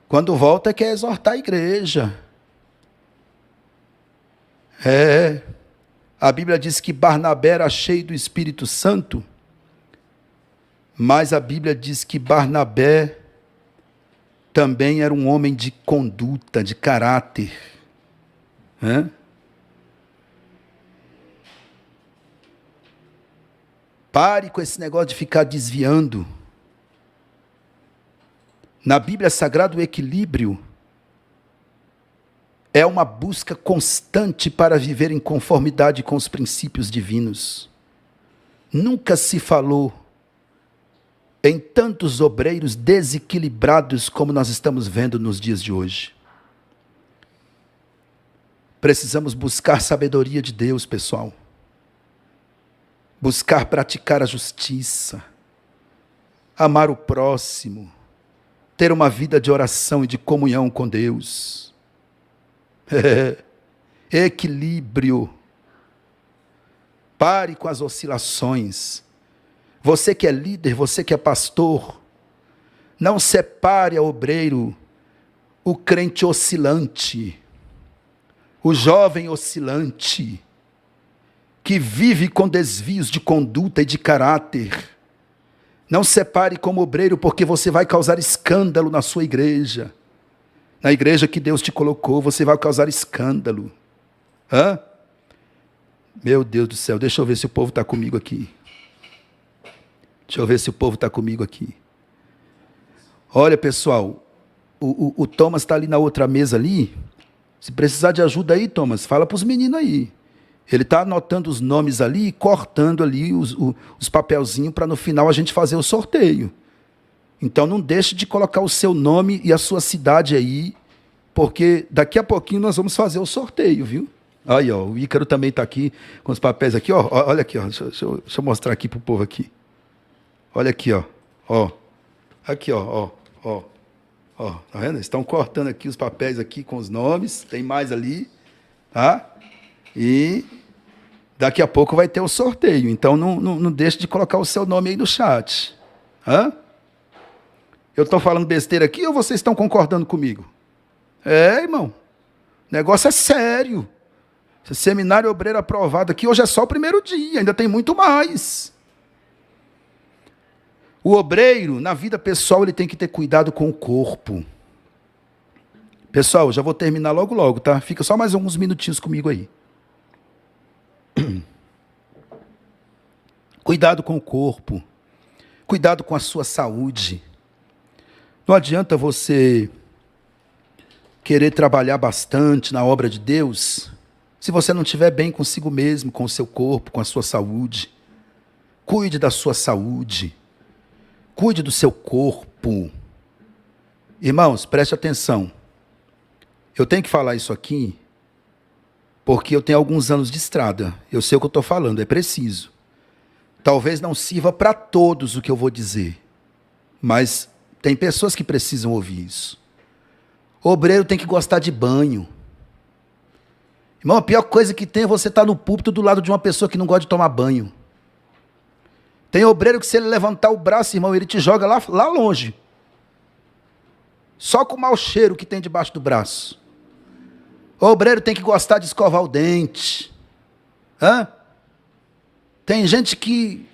Quando volta quer exortar a igreja. A Bíblia diz que Barnabé era cheio do Espírito Santo, mas a Bíblia diz que Barnabé também era um homem de conduta, de caráter. Pare com esse negócio de ficar desviando. Na Bíblia Sagrada, o equilíbrio é uma busca constante para viver em conformidade com os princípios divinos. Nunca se falou em tantos obreiros desequilibrados como nós estamos vendo nos dias de hoje. Precisamos buscar sabedoria de Deus, pessoal. Buscar praticar a justiça, amar o próximo, ter uma vida de oração e de comunhão com Deus. Equilíbrio. Pare com as oscilações. Você que é líder, você que é pastor, não separe a obreiro, o crente oscilante, o jovem oscilante, que vive com desvios de conduta e de caráter. Não separe como obreiro, porque você vai causar escândalo na sua igreja. Na igreja que Deus te colocou, você vai causar escândalo. Meu Deus do céu, deixa eu ver se o povo está comigo aqui. Olha, pessoal, o Thomas está ali na outra mesa ali. Se precisar de ajuda aí, Thomas, fala para os meninos aí. Ele está anotando os nomes ali, cortando ali os papelzinhos para no final a gente fazer o sorteio. Então não deixe de colocar o seu nome e a sua cidade aí, porque daqui a pouquinho nós vamos fazer o sorteio, viu? Aí, ó, o Ícaro também está aqui com os papéis aqui, ó. Olha aqui, ó. Deixa eu mostrar aqui para o povo aqui. Olha aqui, ó. Aqui, ó. Tá vendo? Estão cortando aqui os papéis aqui com os nomes. Tem mais ali, tá? E daqui a pouco vai ter o sorteio. Então não deixe de colocar o seu nome aí no chat. Eu estou falando besteira aqui ou vocês estão concordando comigo? Irmão. O negócio é sério. Seminário Obreiro aprovado aqui, hoje é só o primeiro dia, ainda tem muito mais. O obreiro, na vida pessoal, ele tem que ter cuidado com o corpo. Pessoal, já vou terminar logo logo, tá? Fica só mais alguns minutinhos comigo aí. Cuidado com o corpo. Cuidado com a sua saúde. Não adianta você querer trabalhar bastante na obra de Deus se você não estiver bem consigo mesmo, com o seu corpo, com a sua saúde. Cuide da sua saúde. Cuide do seu corpo. Irmãos, preste atenção. Eu tenho que falar isso aqui porque eu tenho alguns anos de estrada. Eu sei o que eu estou falando, é preciso. Talvez não sirva para todos o que eu vou dizer, mas tem pessoas que precisam ouvir isso. O obreiro tem que gostar de banho. Irmão, a pior coisa que tem é você estar no púlpito do lado de uma pessoa que não gosta de tomar banho. Tem obreiro que se ele levantar o braço, irmão, ele te joga lá longe. Só com o mau cheiro que tem debaixo do braço. O obreiro tem que gostar de escovar o dente. Tem gente que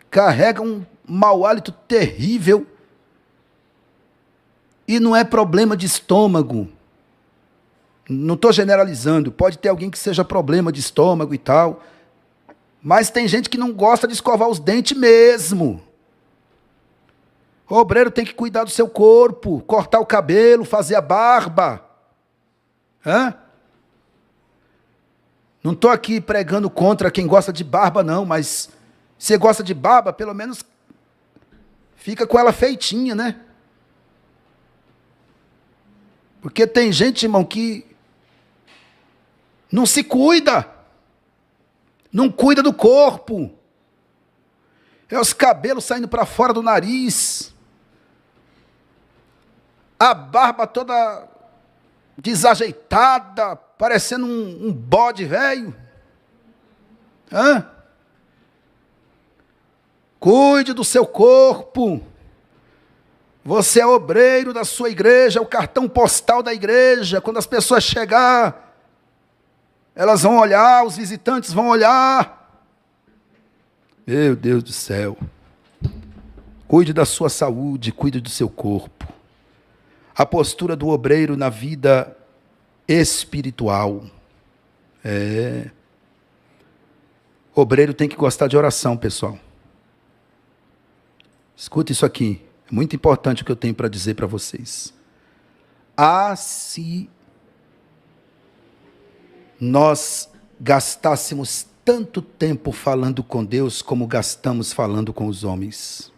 carrega um mau hálito terrível e não é problema de estômago. Não estou generalizando, pode ter alguém que seja problema de estômago e tal, mas tem gente que não gosta de escovar os dentes mesmo. O obreiro tem que cuidar do seu corpo, cortar o cabelo, fazer a barba. Não estou aqui pregando contra quem gosta de barba, não, mas se você gosta de barba, pelo menos fica com ela feitinha, né? Porque tem gente, irmão, que não se cuida, não cuida do corpo. É os cabelos saindo para fora do nariz, a barba toda desajeitada, parecendo um bode velho. Cuide do seu corpo. Você é obreiro da sua igreja, é o cartão postal da igreja. Quando as pessoas chegarem, elas vão olhar, os visitantes vão olhar. Meu Deus do céu. Cuide da sua saúde, cuide do seu corpo. A postura do obreiro na vida espiritual. O obreiro tem que gostar de oração, pessoal. Escuta isso aqui. É muito importante o que eu tenho para dizer para vocês. Se nós gastássemos tanto tempo falando com Deus como gastamos falando com os homens.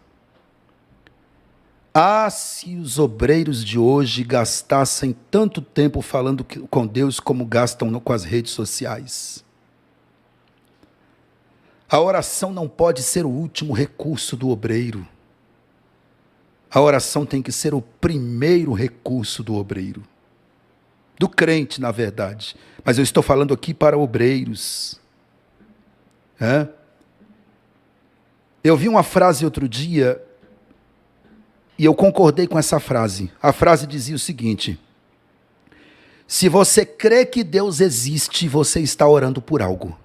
Se os obreiros de hoje gastassem tanto tempo falando com Deus como gastam com as redes sociais. A oração não pode ser o último recurso do obreiro. A oração tem que ser o primeiro recurso do obreiro. Do crente, na verdade. Mas eu estou falando aqui para obreiros. Eu vi uma frase outro dia e eu concordei com essa frase. A frase dizia o seguinte: se você crê que Deus existe, você está orando por algo.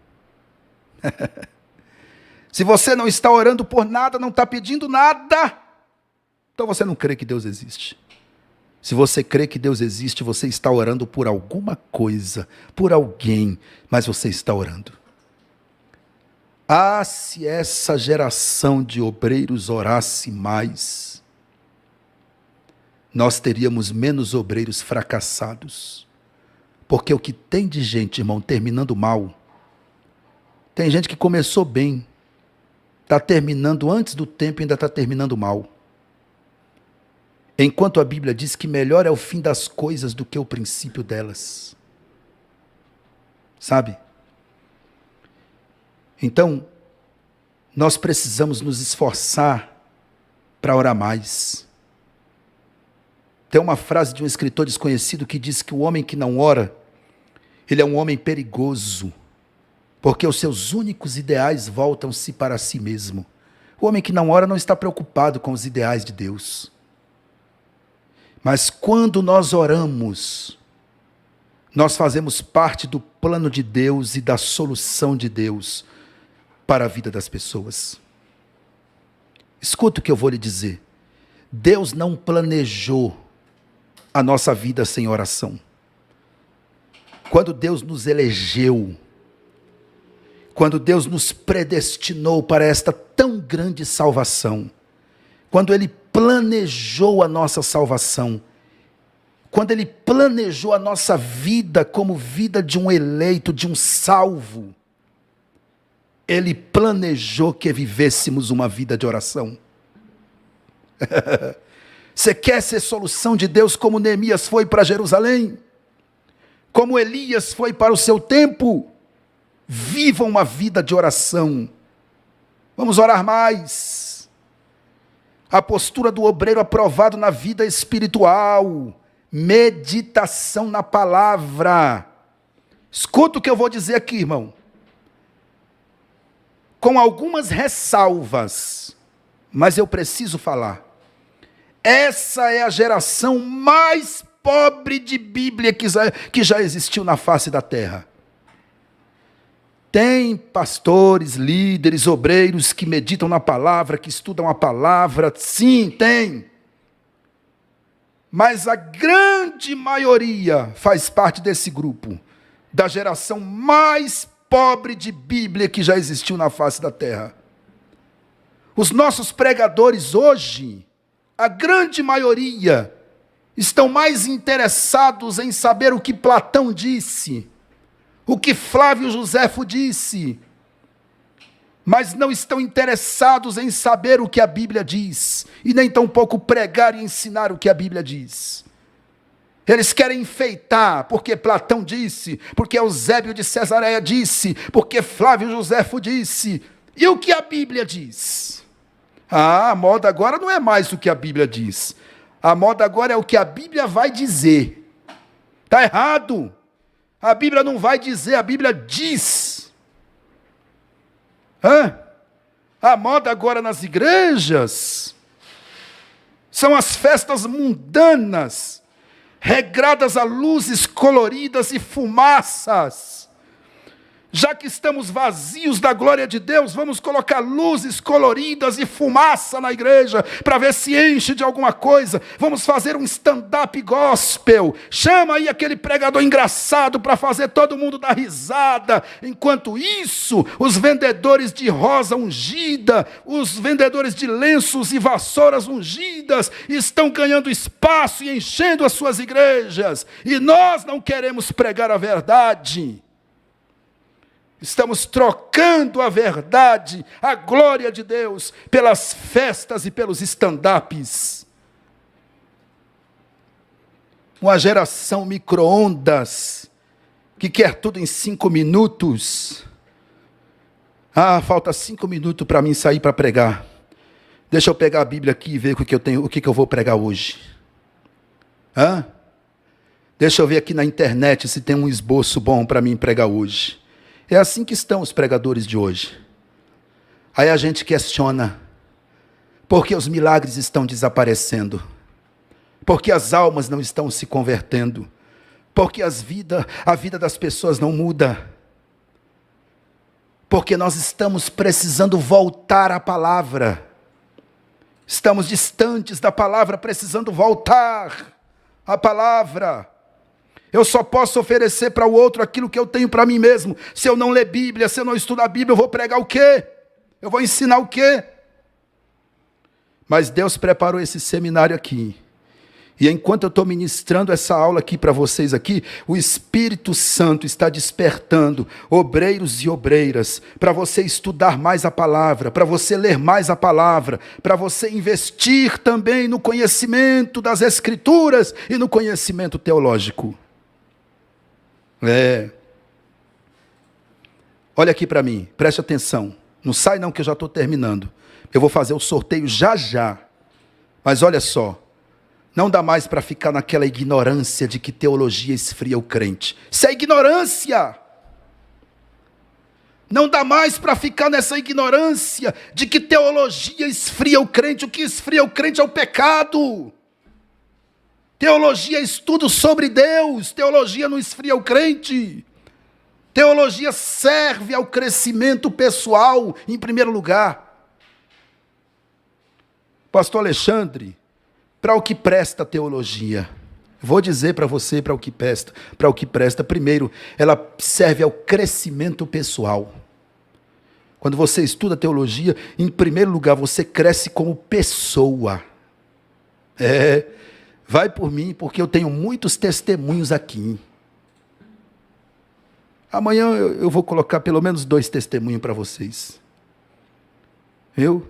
Se você não está orando por nada, não está pedindo nada, então você não crê que Deus existe. Se você crê que Deus existe, você está orando por alguma coisa, por alguém, mas você está orando. Se essa geração de obreiros orasse mais, nós teríamos menos obreiros fracassados. Porque o que tem de gente, irmão, terminando mal, tem gente que começou bem, está terminando antes do tempo e ainda está terminando mal. Enquanto a Bíblia diz que melhor é o fim das coisas do que o princípio delas. Sabe? Então, nós precisamos nos esforçar para orar mais. Tem uma frase de um escritor desconhecido que diz que o homem que não ora, ele é um homem perigoso, porque os seus únicos ideais voltam-se para si mesmo. O homem que não ora não está preocupado com os ideais de Deus. Mas quando nós oramos, nós fazemos parte do plano de Deus e da solução de Deus para a vida das pessoas. Escuta o que eu vou lhe dizer. Deus não planejou a nossa vida sem oração. Quando Deus nos elegeu, quando Deus nos predestinou para esta tão grande salvação, quando Ele planejou a nossa salvação, quando Ele planejou a nossa vida como vida de um eleito, de um salvo, Ele planejou que vivêssemos uma vida de oração. Você quer ser solução de Deus como Neemias foi para Jerusalém? Como Elias foi para o seu tempo? Viva uma vida de oração. Vamos orar mais. A postura do obreiro aprovado na vida espiritual. Meditação na palavra. Escuta o que eu vou dizer aqui, irmão. Com algumas ressalvas, mas eu preciso falar. Essa é a geração mais pobre de Bíblia que já existiu na face da terra. Tem pastores, líderes, obreiros que meditam na palavra, que estudam a palavra, sim, tem. Mas a grande maioria faz parte desse grupo, da geração mais pobre de Bíblia que já existiu na face da terra. Os nossos pregadores hoje, a grande maioria, estão mais interessados em saber o que Platão disse, o que Flávio Josefo disse, mas não estão interessados em saber o que a Bíblia diz, e nem tampouco pregar e ensinar o que a Bíblia diz. Eles querem enfeitar, porque Platão disse, porque Eusébio de Cesareia disse, porque Flávio Josefo disse, e o que a Bíblia diz? A moda agora não é mais o que a Bíblia diz, a moda agora é o que a Bíblia vai dizer. Está errado. A Bíblia não vai dizer, a Bíblia diz. A moda agora nas igrejas são as festas mundanas, regradas a luzes coloridas e fumaças. Já que estamos vazios da glória de Deus, vamos colocar luzes coloridas e fumaça na igreja, para ver se enche de alguma coisa. Vamos fazer um stand-up gospel. Chama aí aquele pregador engraçado para fazer todo mundo dar risada. Enquanto isso, os vendedores de rosa ungida, os vendedores de lenços e vassouras ungidas, estão ganhando espaço e enchendo as suas igrejas. E nós não queremos pregar a verdade. Estamos trocando a verdade, a glória de Deus, pelas festas e pelos stand-ups. Uma geração micro-ondas, que quer tudo em 5 minutos. Falta 5 minutos para mim sair para pregar. Deixa eu pegar a Bíblia aqui e ver o que eu vou pregar hoje. Deixa eu ver aqui na internet se tem um esboço bom para mim pregar hoje. É assim que estão os pregadores de hoje. Aí a gente questiona, por que os milagres estão desaparecendo? Por que as almas não estão se convertendo? Por que a vida das pessoas não muda? Porque nós estamos precisando voltar à palavra. Estamos distantes da palavra, precisando voltar à palavra. Eu só posso oferecer para o outro aquilo que eu tenho para mim mesmo. Se eu não ler Bíblia, se eu não estudar a Bíblia, eu vou pregar o quê? Eu vou ensinar o quê? Mas Deus preparou esse seminário aqui. E enquanto eu estou ministrando essa aula aqui para vocês aqui, o Espírito Santo está despertando obreiros e obreiras para você estudar mais a palavra, para você ler mais a palavra, para você investir também no conhecimento das Escrituras e no conhecimento teológico. Olha aqui para mim, preste atenção. Não sai não que eu já estou terminando. Eu vou fazer o sorteio já já. Mas olha só, não dá mais para ficar naquela ignorância de que teologia esfria o crente. Isso é ignorância. Não dá mais para ficar nessa ignorância de que teologia esfria o crente. O que esfria o crente é o pecado. Teologia é estudo sobre Deus. Teologia não esfria o crente. Teologia serve ao crescimento pessoal, em primeiro lugar. Pastor Alexandre, para o que presta a teologia? Vou dizer para você para o que presta. Para o que presta, primeiro, ela serve ao crescimento pessoal. Quando você estuda teologia, em primeiro lugar, você cresce como pessoa. Vai por mim, porque eu tenho muitos testemunhos aqui. Amanhã eu vou colocar pelo menos 2 testemunhos para vocês. Viu?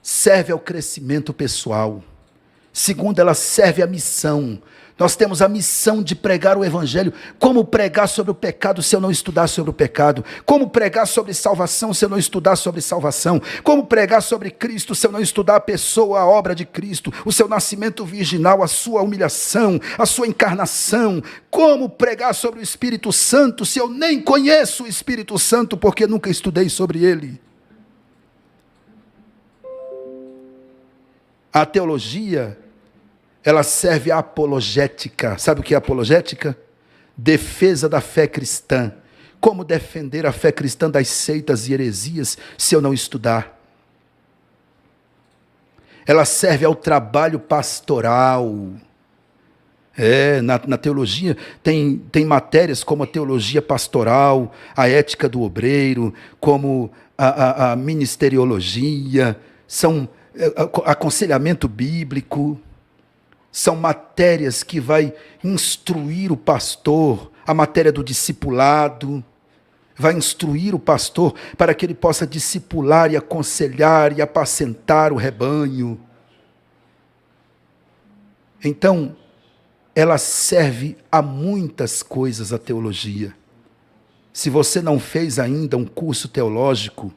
Serve ao crescimento pessoal. Segundo, ela serve à missão. Nós temos a missão de pregar o evangelho. Como pregar sobre o pecado se eu não estudar sobre o pecado? Como pregar sobre salvação se eu não estudar sobre salvação? Como pregar sobre Cristo se eu não estudar a pessoa, a obra de Cristo, o seu nascimento virginal, a sua humilhação, a sua encarnação? Como pregar sobre o Espírito Santo se eu nem conheço o Espírito Santo porque nunca estudei sobre ele? A teologia, ela serve à apologética. Sabe o que é apologética? Defesa da fé cristã. Como defender a fé cristã das seitas e heresias se eu não estudar? Ela serve ao trabalho pastoral. Na teologia tem matérias como a teologia pastoral, a ética do obreiro, como a ministeriologia, são aconselhamento bíblico. São matérias que vai instruir o pastor, a matéria do discipulado, vai instruir o pastor para que ele possa discipular e aconselhar e apacentar o rebanho. Então, ela serve a muitas coisas, a teologia. Se você não fez ainda um curso teológico,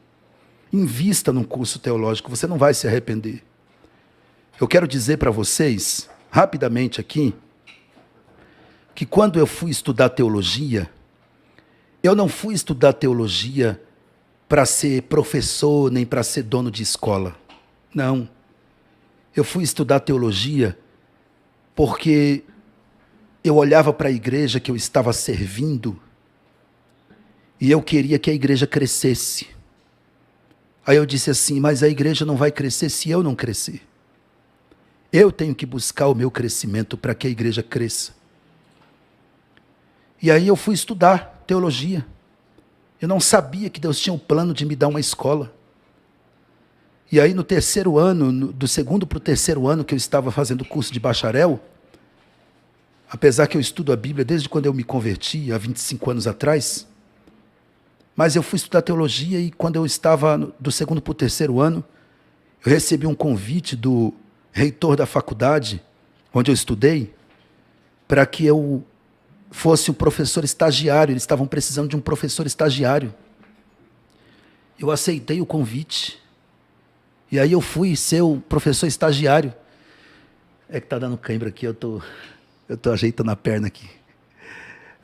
invista num curso teológico, você não vai se arrepender. Eu quero dizer para vocês, rapidamente aqui, que quando eu fui estudar teologia, eu não fui estudar teologia para ser professor, nem para ser dono de escola. Não. Eu fui estudar teologia porque eu olhava para a igreja que eu estava servindo e eu queria que a igreja crescesse. Aí eu disse assim, mas a igreja não vai crescer se eu não crescer. Eu tenho que buscar o meu crescimento para que a igreja cresça. E aí eu fui estudar teologia. Eu não sabia que Deus tinha um plano de me dar uma escola. E aí no terceiro ano, do segundo para o terceiro ano que eu estava fazendo o curso de bacharel, apesar que eu estudo a Bíblia desde quando eu me converti, há 25 anos atrás, mas eu fui estudar teologia e quando eu estava do segundo para o terceiro ano, eu recebi um convite do reitor da faculdade, onde eu estudei, para que eu fosse um professor estagiário. Eles estavam precisando de um professor estagiário. Eu aceitei o convite. E aí eu fui ser o professor estagiário. É que está dando cãibra aqui, eu tô ajeitando a perna aqui.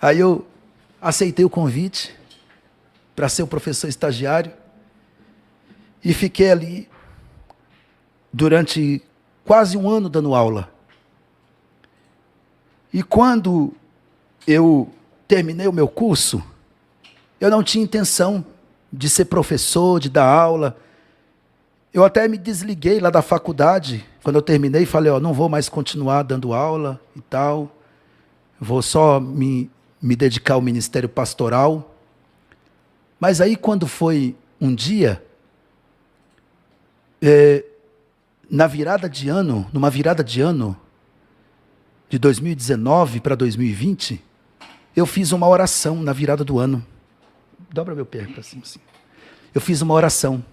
Aí eu aceitei o convite para ser o professor estagiário. E fiquei ali durante quase um ano dando aula. E quando eu terminei o meu curso, eu não tinha intenção de ser professor, de dar aula. Eu até me desliguei lá da faculdade. Quando eu terminei, falei, não vou mais continuar dando aula e tal. Vou só me dedicar ao ministério pastoral. Mas aí quando foi um dia, numa virada de ano, de 2019 para 2020, eu fiz uma oração na virada do ano. Dobra meu pé para cima assim. Eu fiz uma oração.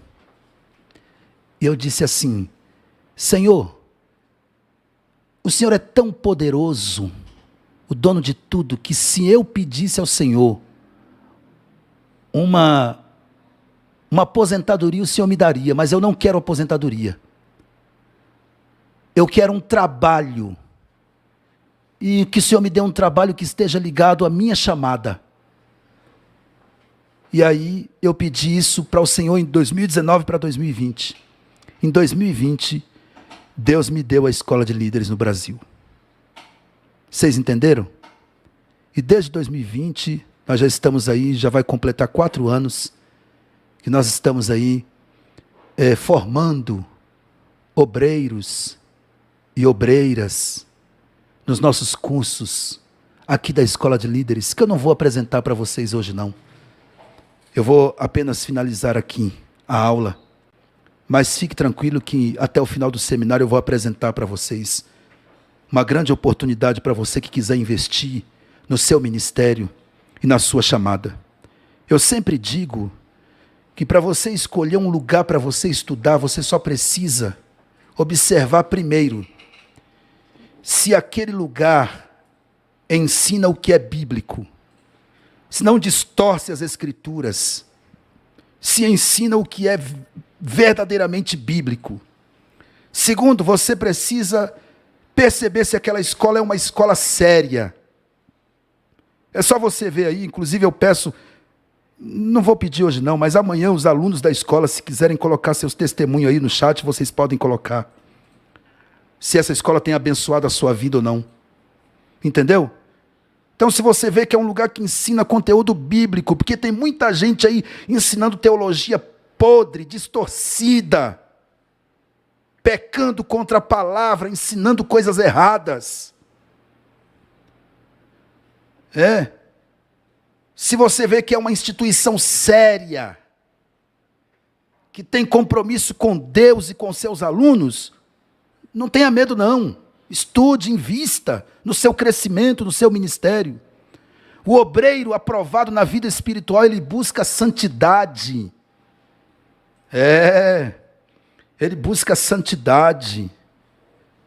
E eu disse assim, Senhor, o Senhor é tão poderoso, o dono de tudo, que se eu pedisse ao Senhor uma aposentadoria, o Senhor me daria, mas eu não quero aposentadoria. Eu quero um trabalho. E que o Senhor me dê um trabalho que esteja ligado à minha chamada. E aí eu pedi isso para o Senhor em 2019 para 2020. Em 2020, Deus me deu a escola de líderes no Brasil. Vocês entenderam? E desde 2020, nós já estamos aí, já vai completar 4 anos, que nós estamos aí formando obreiros e obreiras nos nossos cursos aqui da Escola de Líderes, que eu não vou apresentar para vocês hoje não. Eu vou apenas finalizar aqui a aula, mas fique tranquilo que até o final do seminário eu vou apresentar para vocês uma grande oportunidade para você que quiser investir no seu ministério e na sua chamada. Eu sempre digo que para você escolher um lugar para você estudar, você só precisa observar primeiro se aquele lugar ensina o que é bíblico, se não distorce as escrituras, se ensina o que é verdadeiramente bíblico. Segundo, você precisa perceber se aquela escola é uma escola séria. É só você ver aí, inclusive eu peço, não vou pedir hoje não, mas amanhã os alunos da escola, se quiserem colocar seus testemunhos aí no chat, vocês podem colocar. Se essa escola tem abençoado a sua vida ou não. Entendeu? Então, se você vê que é um lugar que ensina conteúdo bíblico, porque tem muita gente aí ensinando teologia podre, distorcida, pecando contra a palavra, ensinando coisas erradas. Se você vê que é uma instituição séria, que tem compromisso com Deus e com seus alunos, não tenha medo não. Estude, invista no seu crescimento, no seu ministério. O obreiro aprovado na vida espiritual, ele busca santidade. Ele busca santidade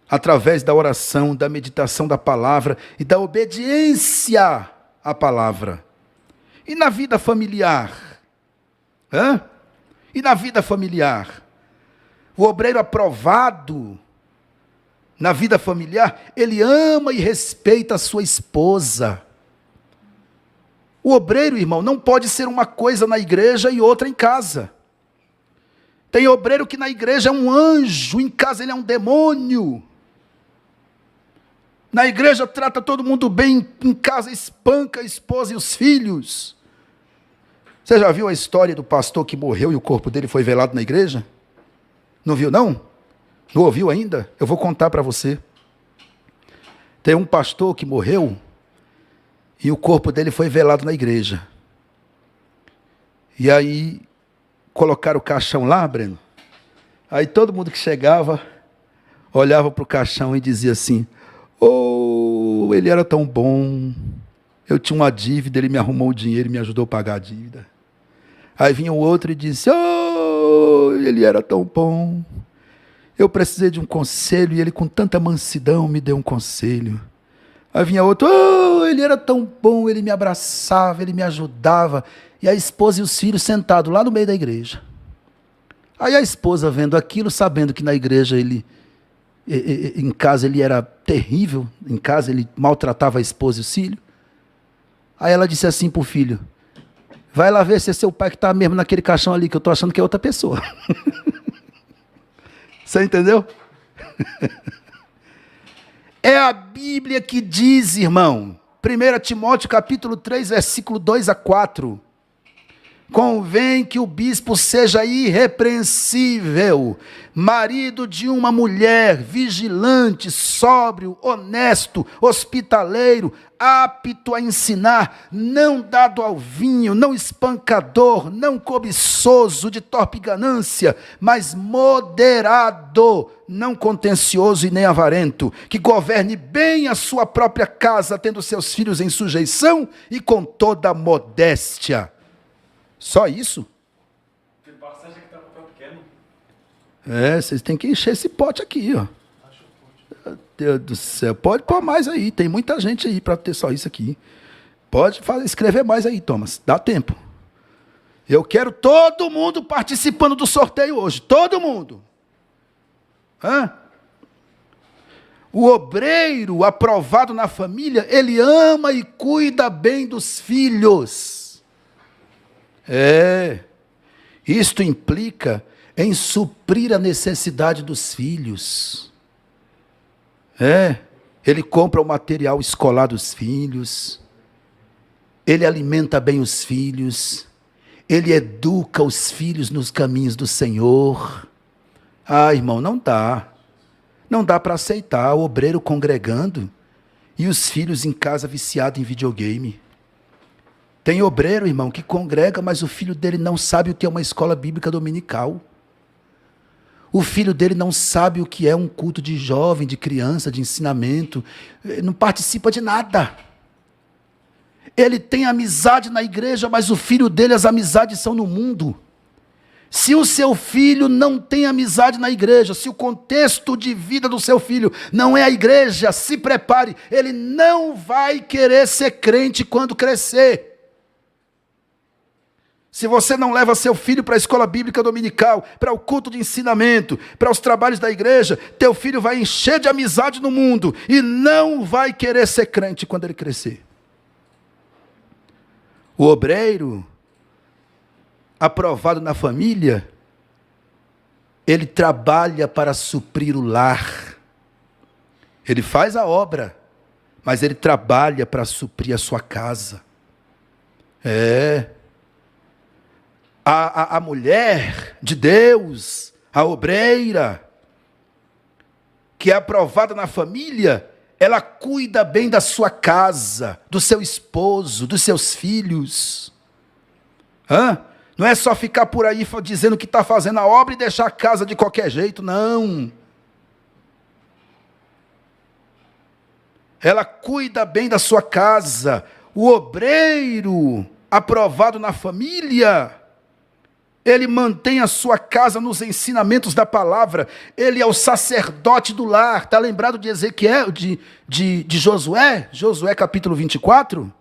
através da oração, da meditação da palavra e da obediência à palavra. E na vida familiar? E na vida familiar? O obreiro aprovado na vida familiar, ele ama e respeita a sua esposa. O obreiro, irmão, não pode ser uma coisa na igreja e outra em casa. Tem obreiro que na igreja é um anjo, em casa ele é um demônio. Na igreja trata todo mundo bem, em casa espanca a esposa e os filhos. Você já viu a história do pastor que morreu e o corpo dele foi velado na igreja? Não viu não? Não ouviu ainda? Eu vou contar para você. Tem um pastor que morreu e o corpo dele foi velado na igreja. E aí colocaram o caixão lá, Breno. Aí todo mundo que chegava olhava para o caixão e dizia assim: "Oh, ele era tão bom. Eu tinha uma dívida, ele me arrumou o dinheiro e me ajudou a pagar a dívida." Aí vinha o outro e disse: "Oh, ele era tão bom. Eu precisei de um conselho e ele com tanta mansidão me deu um conselho." Aí vinha outro: "Oh, ele era tão bom, ele me abraçava, ele me ajudava." E a esposa e os filhos sentados lá no meio da igreja. Aí a esposa vendo aquilo, sabendo que na igreja em casa ele era terrível, em casa ele maltratava a esposa e os filhos. Aí ela disse assim para o filho: "Vai lá ver se é seu pai que está mesmo naquele caixão ali, que eu estou achando que é outra pessoa." Você entendeu? É a Bíblia que diz, irmão, 1 Timóteo capítulo 3, versículo 2 a 4. Convém que o bispo seja irrepreensível, marido de uma mulher, vigilante, sóbrio, honesto, hospitaleiro, apto a ensinar, não dado ao vinho, não espancador, não cobiçoso de torpe ganância, mas moderado, não contencioso e nem avarento, que governe bem a sua própria casa, tendo seus filhos em sujeição e com toda modéstia. Só isso? Tem passagem que está no papel pequeno. Vocês têm que encher esse pote aqui, ó. Meu Deus do céu. Pode pôr mais aí. Tem muita gente aí para ter só isso aqui. Pode escrever mais aí, Thomas. Dá tempo. Eu quero todo mundo participando do sorteio hoje. Todo mundo. O obreiro aprovado na família, ele ama e cuida bem dos filhos. Isto implica em suprir a necessidade dos filhos. Ele compra o material escolar dos filhos, ele alimenta bem os filhos, ele educa os filhos nos caminhos do Senhor. Ah, irmão, não dá. Não dá para aceitar o obreiro congregando e os filhos em casa viciados em videogame. Tem obreiro, irmão, que congrega, mas o filho dele não sabe o que é uma escola bíblica dominical. O filho dele não sabe o que é um culto de jovem, de criança, de ensinamento. Não participa de nada. Ele tem amizade na igreja, mas o filho dele, as amizades são no mundo. Se o seu filho não tem amizade na igreja, se o contexto de vida do seu filho não é a igreja, se prepare, ele não vai querer ser crente quando crescer. Se você não leva seu filho para a escola bíblica dominical, para o culto de ensinamento, para os trabalhos da igreja, teu filho vai encher de amizade no mundo e não vai querer ser crente quando ele crescer. O obreiro, aprovado na família, ele trabalha para suprir o lar. Ele faz a obra, mas ele trabalha para suprir a sua casa. A mulher de Deus, a obreira, que é aprovada na família, ela cuida bem da sua casa, do seu esposo, dos seus filhos. Não é só ficar por aí dizendo que está fazendo a obra e deixar a casa de qualquer jeito, não. Ela cuida bem da sua casa. O obreiro, aprovado na família, ele mantém a sua casa nos ensinamentos da palavra. Ele é o sacerdote do lar. Está lembrado de Ezequiel, de Josué? Josué capítulo 24?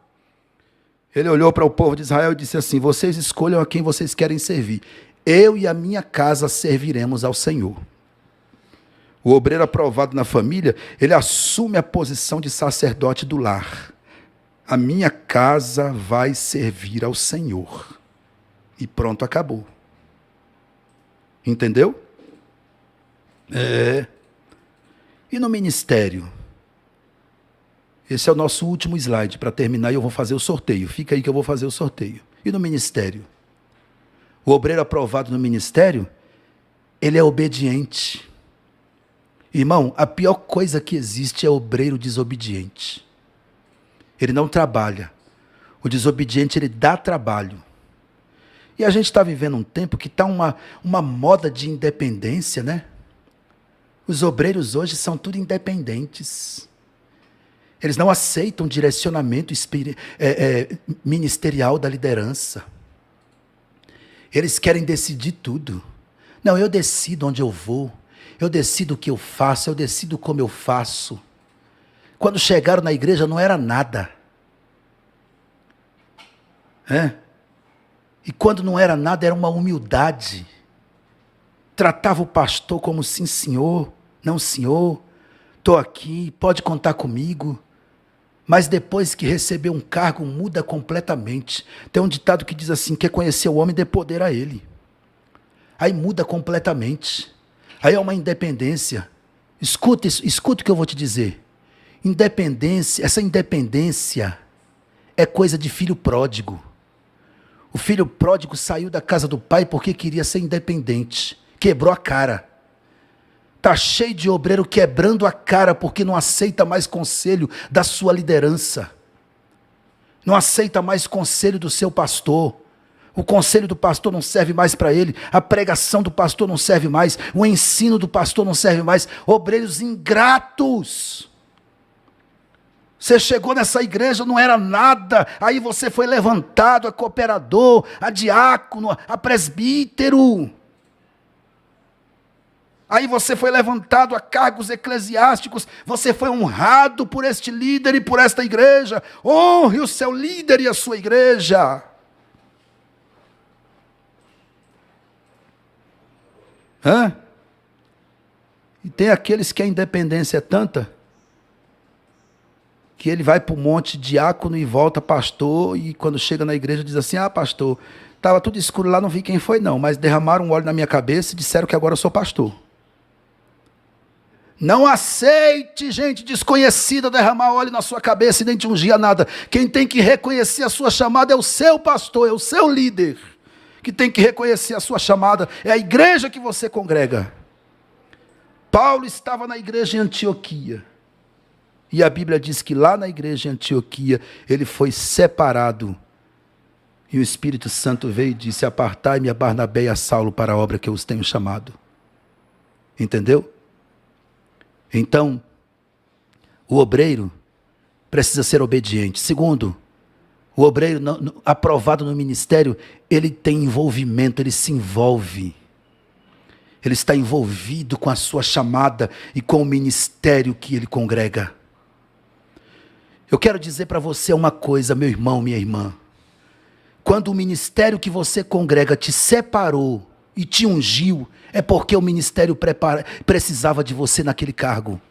Ele olhou para o povo de Israel e disse assim: vocês escolham a quem vocês querem servir. Eu e a minha casa serviremos ao Senhor. O obreiro aprovado na família, ele assume a posição de sacerdote do lar. A minha casa vai servir ao Senhor. E pronto, acabou. Entendeu? E no ministério? Esse é o nosso último slide para terminar e eu vou fazer o sorteio. Fica aí que eu vou fazer o sorteio. E no ministério? O obreiro aprovado no ministério, ele é obediente. Irmão, a pior coisa que existe é obreiro desobediente. Ele não trabalha. O desobediente, ele dá trabalho. E a gente está vivendo um tempo que está uma moda de independência, né? Os obreiros hoje são tudo independentes. Eles não aceitam direcionamento ministerial da liderança. Eles querem decidir tudo. Não, eu decido onde eu vou, eu decido o que eu faço, eu decido como eu faço. Quando chegaram na igreja não era nada. E quando não era nada, era uma humildade. Tratava o pastor como sim, senhor, não, senhor, estou aqui, pode contar comigo. Mas depois que recebeu um cargo, muda completamente. Tem um ditado que diz assim: quer conhecer o homem, dê poder a ele. Aí muda completamente. Aí é uma independência. Escuta o que eu vou te dizer. Independência, essa independência é coisa de filho pródigo. O filho pródigo saiu da casa do pai porque queria ser independente. Quebrou a cara. Está cheio de obreiro quebrando a cara porque não aceita mais conselho da sua liderança. Não aceita mais conselho do seu pastor. O conselho do pastor não serve mais para ele. A pregação do pastor não serve mais. O ensino do pastor não serve mais. Obreiros ingratos. Você chegou nessa igreja, não era nada, aí você foi levantado a cooperador, a diácono, a presbítero. Aí você foi levantado a cargos eclesiásticos, você foi honrado por este líder e por esta igreja. Honre o seu líder e a sua igreja. E tem aqueles que a independência é tanta, que ele vai para o monte diácono e volta pastor, e quando chega na igreja diz assim: pastor, estava tudo escuro lá, não vi quem foi não, mas derramaram um óleo na minha cabeça e disseram que agora eu sou pastor. Não aceite gente desconhecida derramar óleo na sua cabeça e nem te ungir a nada. Quem tem que reconhecer a sua chamada é o seu pastor, é o seu líder. Que tem que reconhecer a sua chamada é a igreja que você congrega. Paulo estava na igreja em Antioquia. E a Bíblia diz que lá na igreja em Antioquia ele foi separado. E o Espírito Santo veio e disse: apartai-me a Barnabé e a Saulo para a obra que eu os tenho chamado. Entendeu? Então, o obreiro precisa ser obediente. Segundo, o obreiro aprovado no ministério, ele tem envolvimento, ele se envolve. Ele está envolvido com a sua chamada e com o ministério que ele congrega. Eu quero dizer para você uma coisa, meu irmão, minha irmã. Quando o ministério que você congrega te separou e te ungiu, é porque o ministério precisava de você naquele cargo.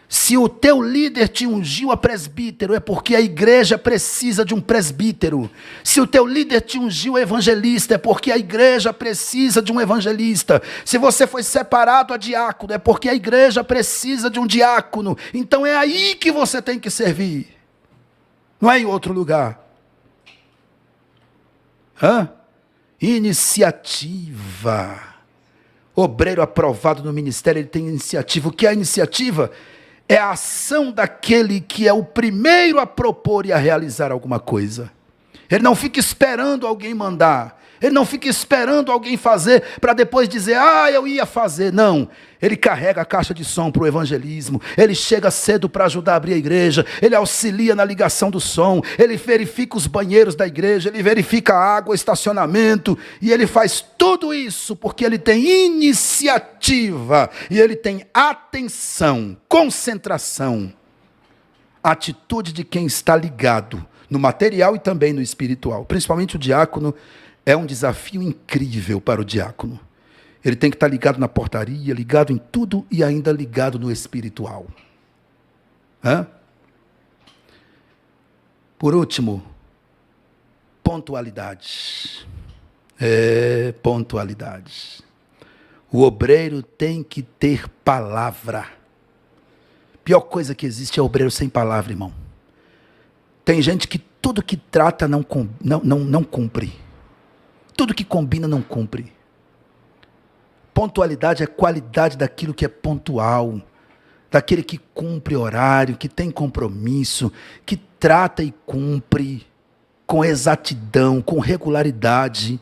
Se o teu líder te ungiu a presbítero, é porque a igreja precisa de um presbítero. Se o teu líder te ungiu a evangelista, é porque a igreja precisa de um evangelista. Se você foi separado a diácono, é porque a igreja precisa de um diácono. Então é aí que você tem que servir. Não é em outro lugar. Iniciativa. Obreiro aprovado no ministério, ele tem iniciativa. O que é a iniciativa? É a ação daquele que é o primeiro a propor e a realizar alguma coisa. Ele não fica esperando alguém mandar. Ele não fica esperando alguém fazer para depois dizer: eu ia fazer. Não. Ele carrega a caixa de som para o evangelismo. Ele chega cedo para ajudar a abrir a igreja. Ele auxilia na ligação do som. Ele verifica os banheiros da igreja. Ele verifica a água, o estacionamento. E ele faz tudo isso porque ele tem iniciativa. E ele tem atenção, concentração. Atitude de quem está ligado no material e também no espiritual. Principalmente o diácono. É um desafio incrível para o diácono. Ele tem que estar ligado na portaria, ligado em tudo e ainda ligado no espiritual. Por último, pontualidade. Pontualidade. O obreiro tem que ter palavra. Pior coisa que existe é o obreiro sem palavra, irmão. Tem gente que tudo que trata não cumpre. Tudo que combina não cumpre. Pontualidade é qualidade daquilo que é pontual, daquele que cumpre horário, que tem compromisso, que trata e cumpre com exatidão, com regularidade.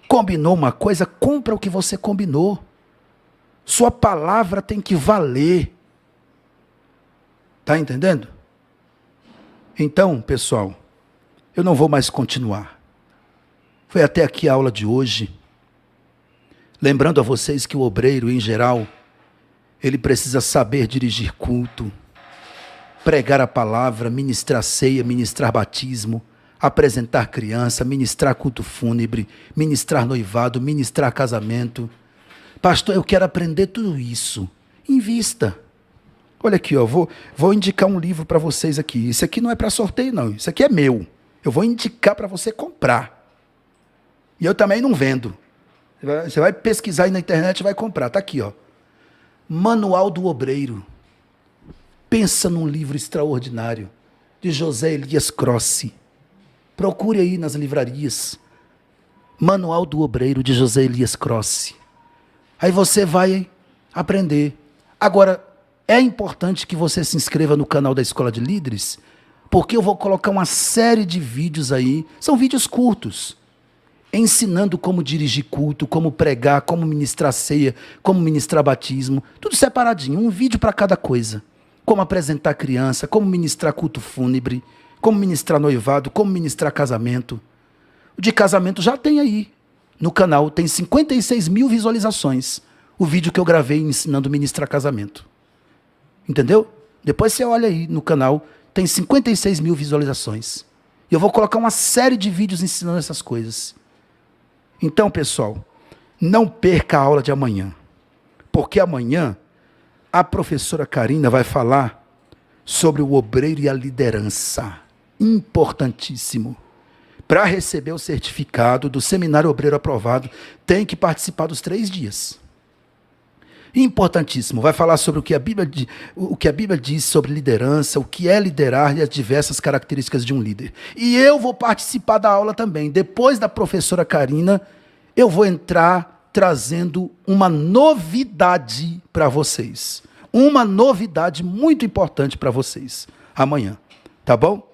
Combinou uma coisa, cumpra o que você combinou. Sua palavra tem que valer. Está entendendo? Então, pessoal, eu não vou mais continuar. Foi até aqui a aula de hoje. Lembrando a vocês que o obreiro, em geral, ele precisa saber dirigir culto, pregar a palavra, ministrar ceia, ministrar batismo, apresentar criança, ministrar culto fúnebre, ministrar noivado, ministrar casamento. Pastor, eu quero aprender tudo isso. Invista. Olha aqui, vou indicar um livro para vocês aqui. Isso aqui não é para sorteio, não. Isso aqui é meu. Eu vou indicar para você comprar. E eu também não vendo. Você vai pesquisar aí na internet e vai comprar. Está aqui, Manual do Obreiro. Pensa num livro extraordinário, de José Elias Crossi. Procure aí nas livrarias. Manual do Obreiro, de José Elias Crossi. Aí você vai aprender. Agora, é importante que você se inscreva no canal da Escola de Líderes, porque eu vou colocar uma série de vídeos aí. São vídeos curtos. Ensinando como dirigir culto, como pregar, como ministrar ceia, como ministrar batismo, tudo separadinho, um vídeo para cada coisa. Como apresentar criança, como ministrar culto fúnebre, como ministrar noivado, como ministrar casamento. O de casamento já tem aí, no canal, tem 56 mil visualizações, o vídeo que eu gravei ensinando a ministrar casamento. Entendeu? Depois você olha aí no canal, tem 56 mil visualizações. E eu vou colocar uma série de vídeos ensinando essas coisas. Então, pessoal, não perca a aula de amanhã, porque amanhã a professora Karina vai falar sobre o obreiro e a liderança. Importantíssimo. Para receber o certificado do Seminário Obreiro Aprovado, tem que participar dos 3 dias. Importantíssimo. Vai falar sobre o que a Bíblia diz sobre liderança, o que é liderar e as diversas características de um líder. E eu vou participar da aula também. Depois da professora Karina, eu vou entrar trazendo uma novidade para vocês. Uma novidade muito importante para vocês amanhã. Tá bom?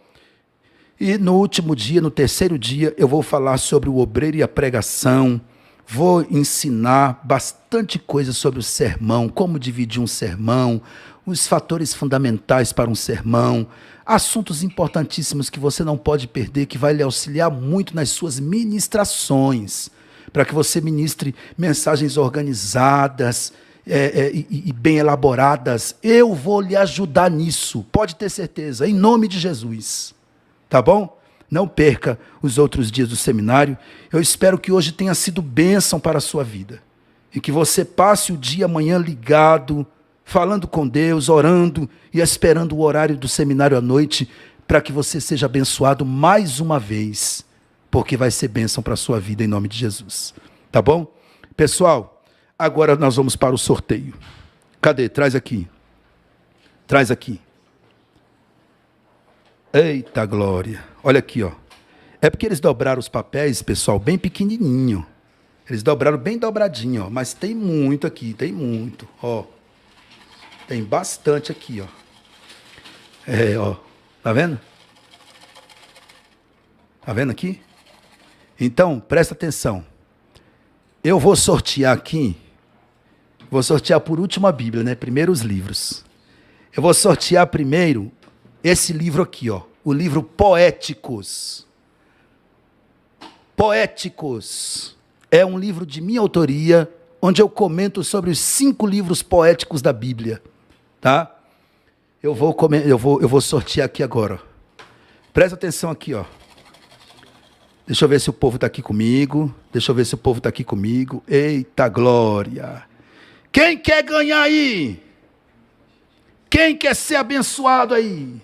E no último dia, no terceiro dia, eu vou falar sobre o obreiro e a pregação. Vou ensinar bastante coisa sobre o sermão, como dividir um sermão, os fatores fundamentais para um sermão, assuntos importantíssimos que você não pode perder, que vai lhe auxiliar muito nas suas ministrações, para que você ministre mensagens organizadas e bem elaboradas. Eu vou lhe ajudar nisso, pode ter certeza, em nome de Jesus. Tá bom? Não perca os outros dias do seminário. Eu espero que hoje tenha sido bênção para a sua vida. E que você passe o dia amanhã ligado, falando com Deus, orando e esperando o horário do seminário à noite, para que você seja abençoado mais uma vez, porque vai ser bênção para a sua vida em nome de Jesus. Tá bom? Pessoal, agora nós vamos para o sorteio. Cadê? Traz aqui. Traz aqui. Eita glória. Olha aqui, ó. É porque eles dobraram os papéis, pessoal, bem pequenininho. Eles dobraram bem dobradinho, ó. Mas tem muito aqui, tem muito, ó. Tem bastante aqui, ó. Ó. Tá vendo? Tá vendo aqui? Então, presta atenção. Eu vou sortear aqui. Vou sortear por último a Bíblia, né? Primeiro os livros. Eu vou sortear primeiro esse livro aqui, ó. O livro Poéticos. Poéticos. É um livro de minha autoria, onde eu comento sobre os 5 livros poéticos da Bíblia. Tá? Eu vou sortear aqui agora. Presta atenção aqui, ó. Deixa eu ver se o povo está aqui comigo. Eita glória. Quem quer ganhar aí? Quem quer ser abençoado aí?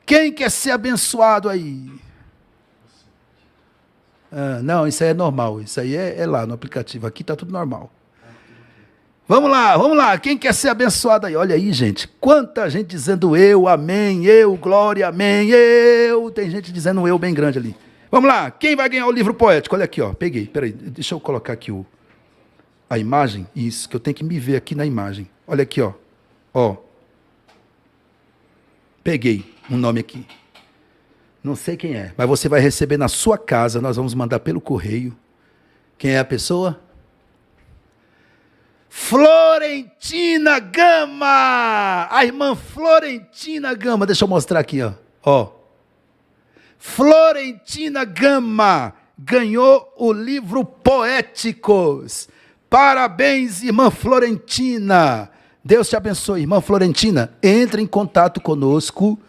Quem quer ser abençoado aí? Não, isso aí é normal. Isso aí é lá no aplicativo. Aqui está tudo normal. Vamos lá. Quem quer ser abençoado aí? Olha aí, gente. Quanta gente dizendo eu, amém, eu, glória, amém, eu. Tem gente dizendo eu bem grande ali. Vamos lá. Quem vai ganhar o livro poético? Olha aqui, ó. Peguei. Peraí, deixa eu colocar aqui a imagem. Isso, que eu tenho que me ver aqui na imagem. Olha aqui, ó. Ó. Peguei um nome aqui. Não sei quem é, mas você vai receber na sua casa. Nós vamos mandar pelo correio. Quem é a pessoa? Florentina Gama! A irmã Florentina Gama. Deixa eu mostrar aqui, ó. Florentina Gama ganhou o livro Poéticos. Parabéns, irmã Florentina. Deus te abençoe, irmã Florentina. Entre em contato conosco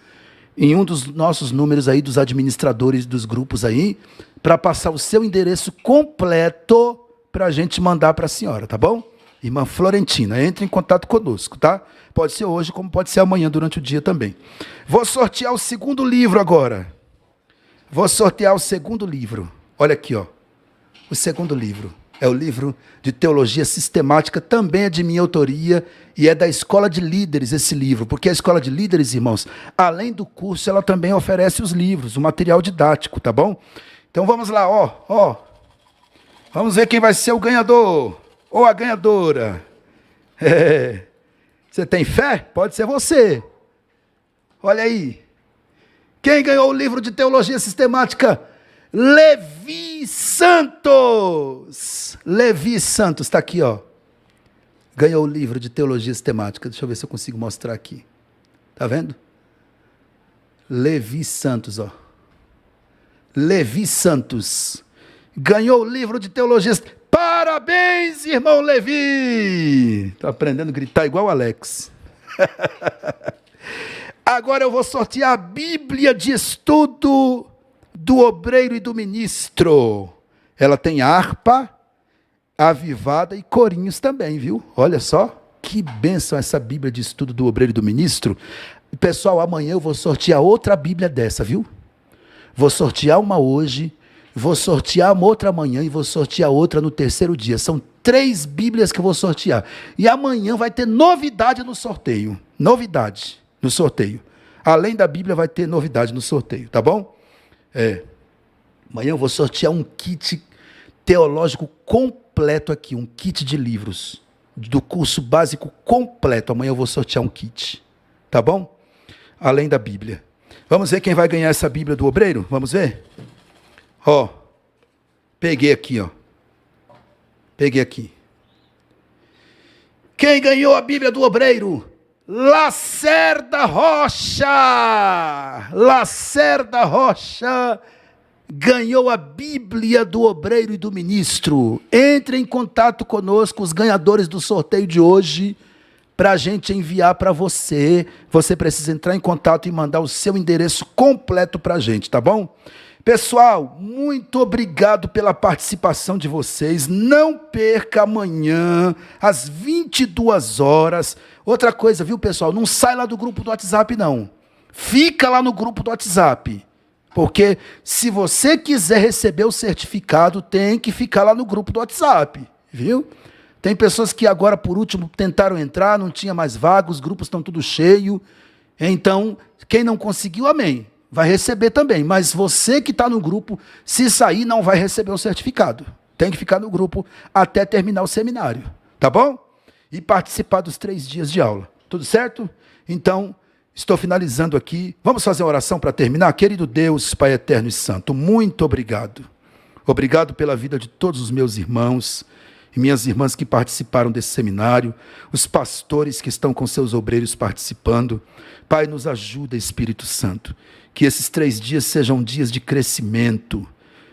em um dos nossos números aí, dos administradores dos grupos aí, para passar o seu endereço completo para a gente mandar para a senhora, tá bom? Irmã Florentina, entre em contato conosco, tá? Pode ser hoje, como pode ser amanhã, durante o dia também. Vou sortear o segundo livro agora. Olha aqui, ó. O segundo livro. É o livro de teologia sistemática, também é de minha autoria e é da Escola de Líderes esse livro, porque a Escola de Líderes, irmãos, além do curso, ela também oferece os livros, o material didático, tá bom? Então vamos lá, ó. Vamos ver quem vai ser o ganhador ou a ganhadora. Você tem fé? Pode ser você. Olha aí. Quem ganhou o livro de teologia sistemática? Levi Santos. Levi Santos, está aqui, ó. Ganhou o livro de teologia sistemática. Deixa eu ver se eu consigo mostrar aqui. Tá vendo? Levi Santos, ó. Levi Santos. Ganhou o livro de teologia. Parabéns, irmão Levi. Estou aprendendo a gritar igual o Alex. Agora eu vou sortear a Bíblia de estudo do obreiro e do ministro. Ela tem harpa, avivada e corinhos também, viu? Olha só, que bênção essa Bíblia de estudo do obreiro e do ministro. Pessoal, amanhã eu vou sortear outra Bíblia dessa, viu? Vou sortear uma hoje, vou sortear uma outra amanhã e vou sortear outra no terceiro dia. São 3 Bíblias que eu vou sortear. E amanhã vai ter novidade no sorteio. Novidade no sorteio. Além da Bíblia, vai ter novidade no sorteio, tá bom? Amanhã eu vou sortear um kit teológico completo aqui, um kit de livros, do curso básico completo. Amanhã eu vou sortear um kit, tá bom? Além da Bíblia. Vamos ver quem vai ganhar essa Bíblia do Obreiro? Vamos ver? Ó, peguei aqui, ó. Peguei aqui. Quem ganhou a Bíblia do Obreiro? Lacerda Rocha! Lacerda Rocha ganhou a Bíblia do Obreiro e do Ministro. Entre em contato conosco, os ganhadores do sorteio de hoje, para a gente enviar para você. Você precisa entrar em contato e mandar o seu endereço completo para a gente, tá bom? Pessoal, muito obrigado pela participação de vocês. Não perca amanhã, às 22 horas. Outra coisa, viu, pessoal? Não sai lá do grupo do WhatsApp, não. Fica lá no grupo do WhatsApp. Porque se você quiser receber o certificado, tem que ficar lá no grupo do WhatsApp, viu? Tem pessoas que agora, por último, tentaram entrar, não tinha mais vaga, os grupos estão tudo cheios. Então, quem não conseguiu, amém. Vai receber também, mas você que está no grupo, se sair, não vai receber o certificado. Tem que ficar no grupo até terminar o seminário, tá bom? E participar dos 3 dias de aula, tudo certo? Então, estou finalizando aqui. Vamos fazer uma oração para terminar? Querido Deus, Pai eterno e santo, muito obrigado. Obrigado pela vida de todos os meus irmãos e minhas irmãs que participaram desse seminário, os pastores que estão com seus obreiros participando. Pai, nos ajuda, Espírito Santo, que esses 3 dias sejam dias de crescimento,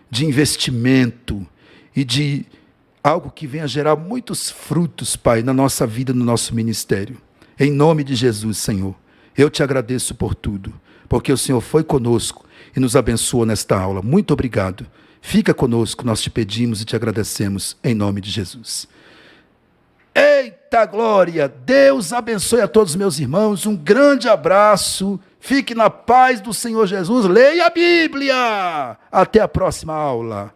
de investimento e de algo que venha gerar muitos frutos, Pai, na nossa vida, no nosso ministério. Em nome de Jesus, Senhor, eu te agradeço por tudo, porque o Senhor foi conosco e nos abençoou nesta aula. Muito obrigado. Fica conosco, nós te pedimos e te agradecemos, em nome de Jesus. Eita glória! Deus abençoe a todos meus irmãos, um grande abraço, fique na paz do Senhor Jesus, leia a Bíblia! Até a próxima aula.